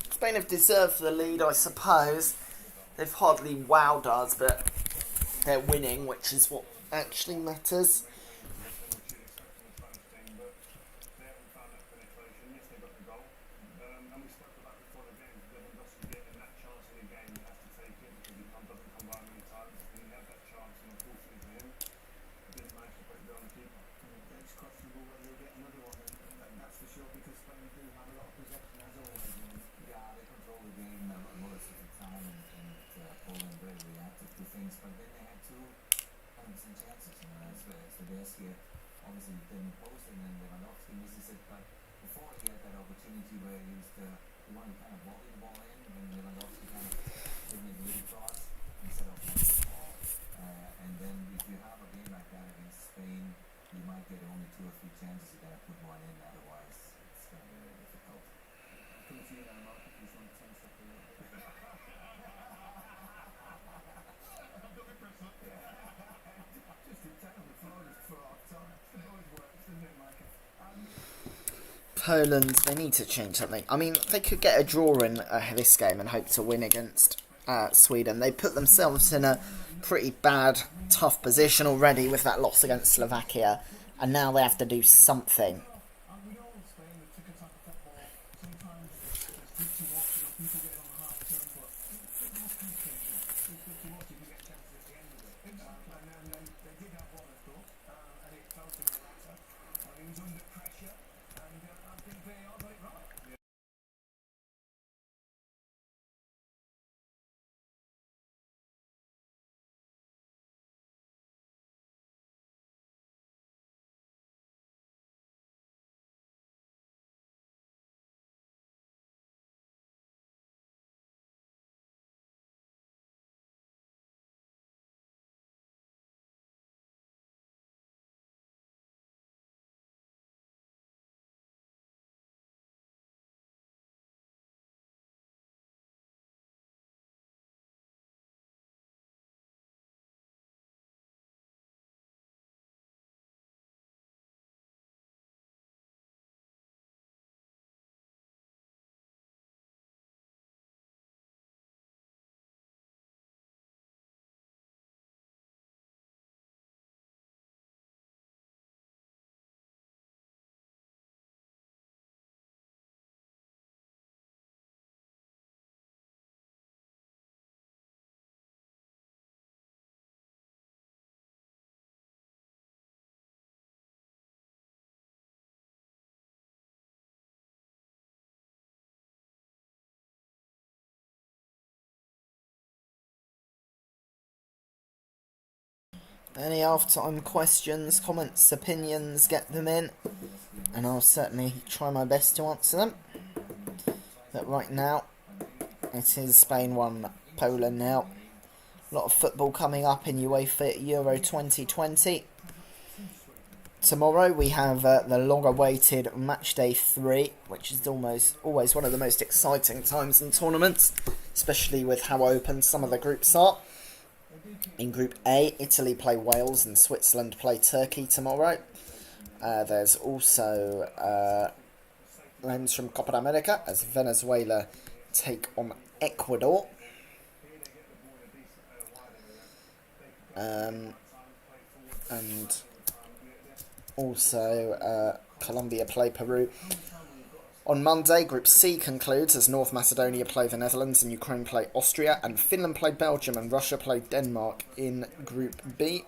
Spain have deserved the lead, I suppose. They've hardly wowed us, but they're winning, which is what actually matters. Obviously didn't post, and then Lewandowski misses it, but before he had that opportunity where he wanted to kind of volley the ball in, when Lewandowski kind of gave it a little cross instead of playing the ball. And then if you have a game like that against Spain, you might get only 2 or 3 chances to kind of put one in, otherwise it's going to be very difficult. Poland, they need to change something. I mean, they could get a draw in this game and hope to win against Sweden. They put themselves in a pretty bad, tough position already with that loss against Slovakia, and now they have to do something. Any half-time questions, comments, opinions, get them in, and I'll certainly try my best to answer them. But right now, it is Spain 1, Poland 0. A lot of football coming up in UEFA Euro 2020. Tomorrow we have the long-awaited match day 3, which is always one of the most exciting times in tournaments, especially with how open some of the groups are. In Group A, Italy play Wales and Switzerland play Turkey tomorrow. There's also games from Copa America as Venezuela take on Ecuador. And also Colombia play Peru. On Monday, Group C concludes as North Macedonia play the Netherlands and Ukraine play Austria, and Finland play Belgium and Russia play Denmark. In Group B,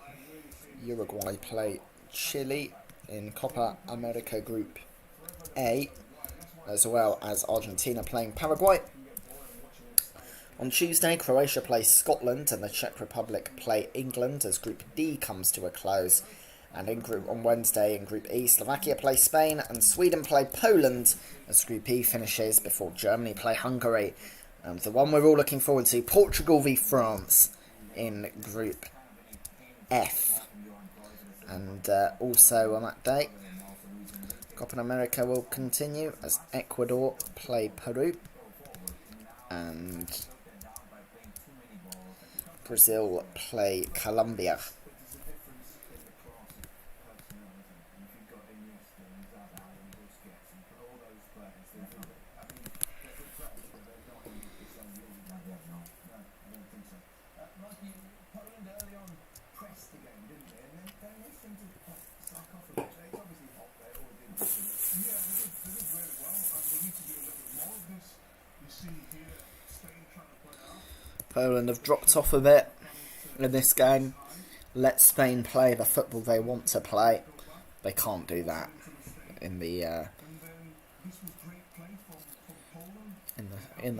Uruguay play Chile. In Copa America Group A, as well as Argentina playing Paraguay. On Tuesday, Croatia plays Scotland and the Czech Republic play England as Group D comes to a close. And on Wednesday, in Group E, Slovakia play Spain and Sweden play Poland as Group E finishes before Germany play Hungary. And the one we're all looking forward to, Portugal v France in Group F. And also on that day, Copa America will continue as Ecuador play Peru and Brazil play Colombia. Poland have dropped off a bit in this game. Let Spain play the football they want to play. They can't do that in the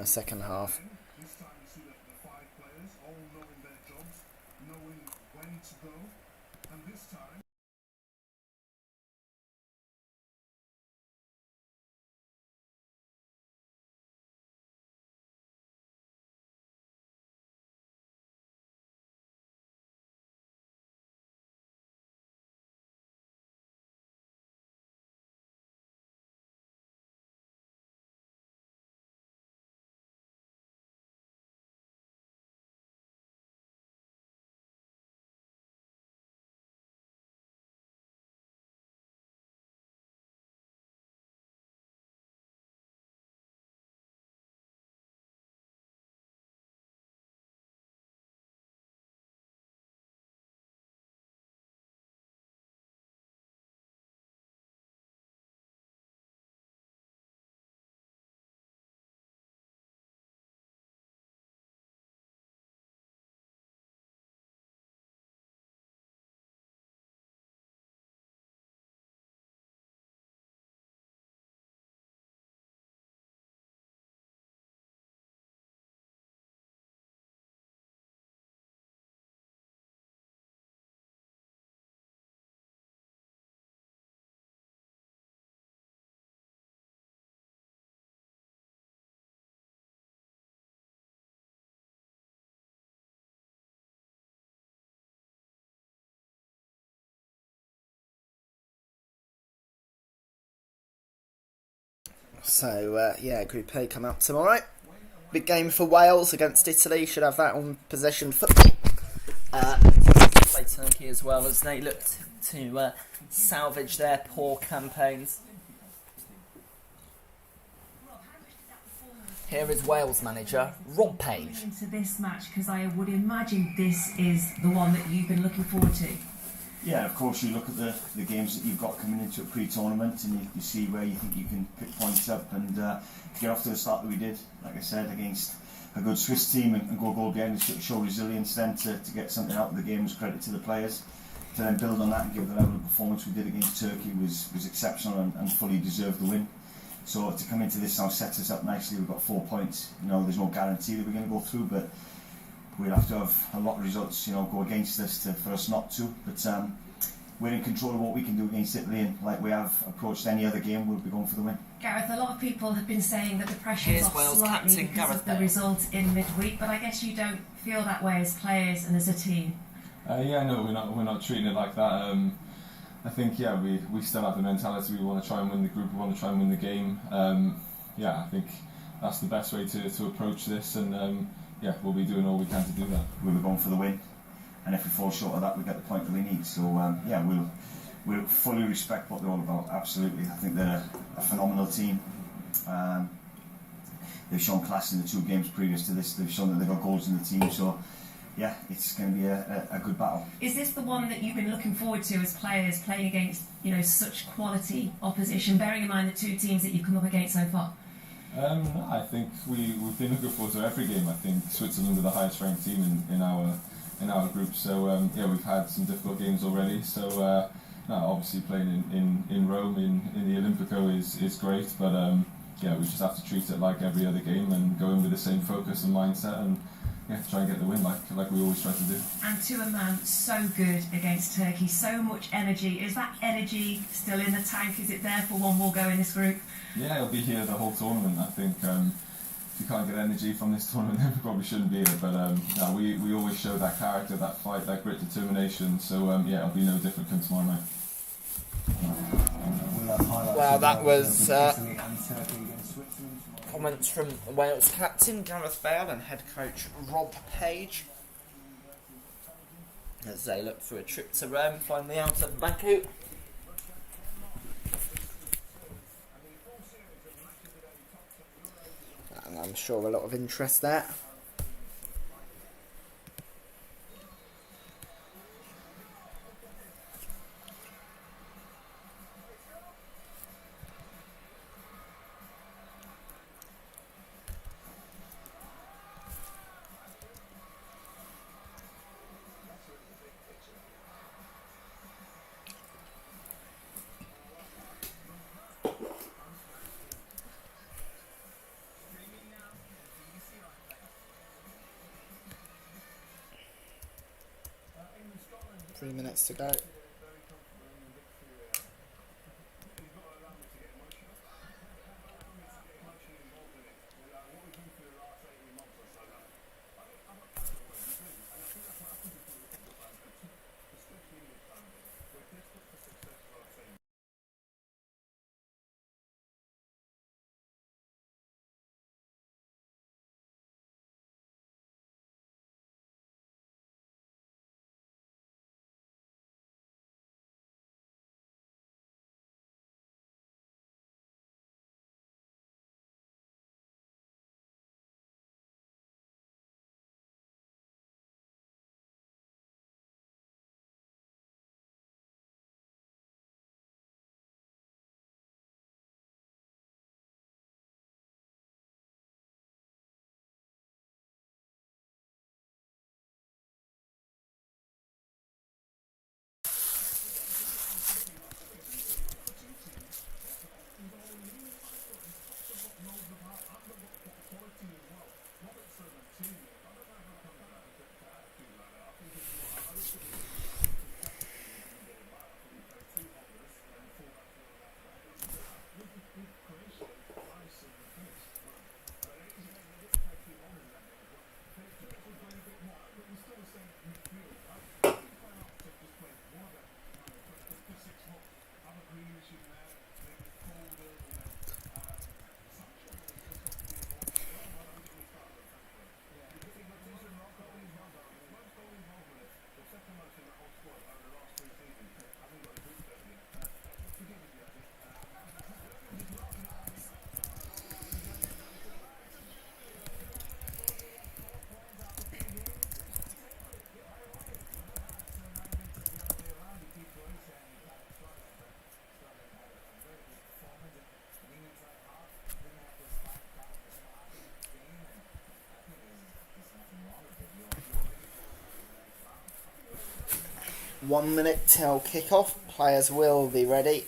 second half. So, Group A come out tomorrow. Big game for Wales against Italy. Should have that on possession football. Play Turkey as well as they look to salvage their poor campaigns. Here is Wales manager Rob Page. Into this match, because I would imagine this is the one that you've been looking forward to. Yeah, of course, you look at the games that you've got coming into a pre-tournament and you see where you think you can pick points up and to get off to the start that we did, like I said, against a good Swiss team and go goal behind and show resilience then to get something out of the game was credit to the players. To then build on that and give the level of performance we did against Turkey was exceptional and fully deserved the win. So to come into this now sets us up nicely. We've got 4 points. You know, there's no guarantee that we're going to go through, but we'll have to have a lot of results, go against us for us not to. But we're in control of what we can do against Italy, and like we have approached any other game, we'll be going for the win. Gareth, a lot of people have been saying that the pressure is off slightly because of the result in midweek, but I guess you don't feel that way as players and as a team. No, we're not treating it like that. I think we still have the mentality. We want to try and win the group. We want to try and win the game. I think that's the best way to approach this, and we'll be doing all we can to do that. We'll be going for the win, and if we fall short of that, we get the point that we need. So we'll fully respect what they're all about. Absolutely, I think they're a phenomenal team. They've shown class in the 2 games previous to this. They've shown that they've got goals in the team. So yeah, it's going to be a good battle. Is this the one that you've been looking forward to as players, playing against such quality opposition, bearing in mind the 2 teams that you've come up against so far? I think we've been looking forward to every game. I think Switzerland are the highest ranked team in our group. So we've had some difficult games already. So obviously playing in Rome in the Olimpico is great, but we just have to treat it like every other game and go in with the same focus and mindset and try and get the win like we always try to do. And to a man, so good against Turkey, so much energy. Is that energy still in the tank? Is it there for one more go in this group? Yeah, it'll be here the whole tournament. I think if you can't get energy from this tournament, then we probably shouldn't be here. But we always show that character, that fight, that grit, determination. So it'll be no different come tomorrow night. Well, that was comments from Wales captain Gareth Bale and head coach Rob Page as they look for a trip to Rome, finally out of Baku. And I'm sure a lot of interest there. Three minutes to go. One minute till kick-off. Players will be ready.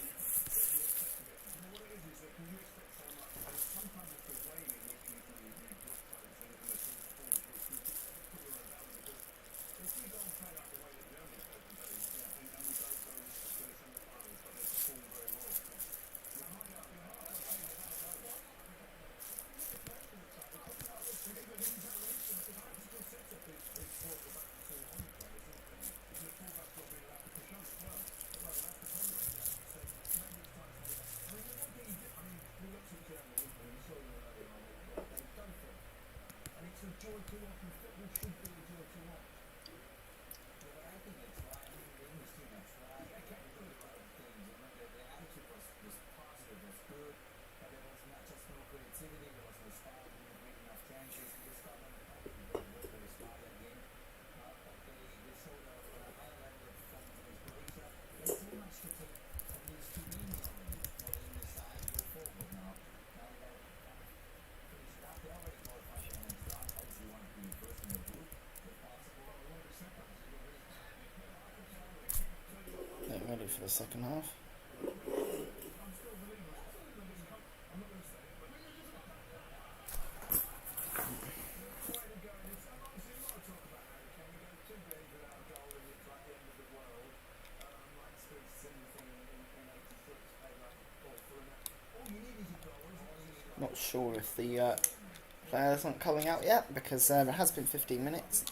for the second half. Not sure if the players aren't coming out yet, because it has been 15 minutes.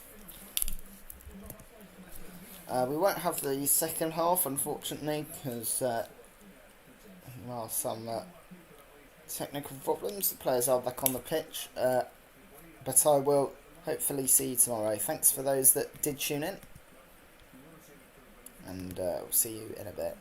We won't have the second half, unfortunately, because well, some technical problems. The players are back on the pitch, but I will hopefully see you tomorrow. Thanks for those that did tune in, and we'll see you in a bit.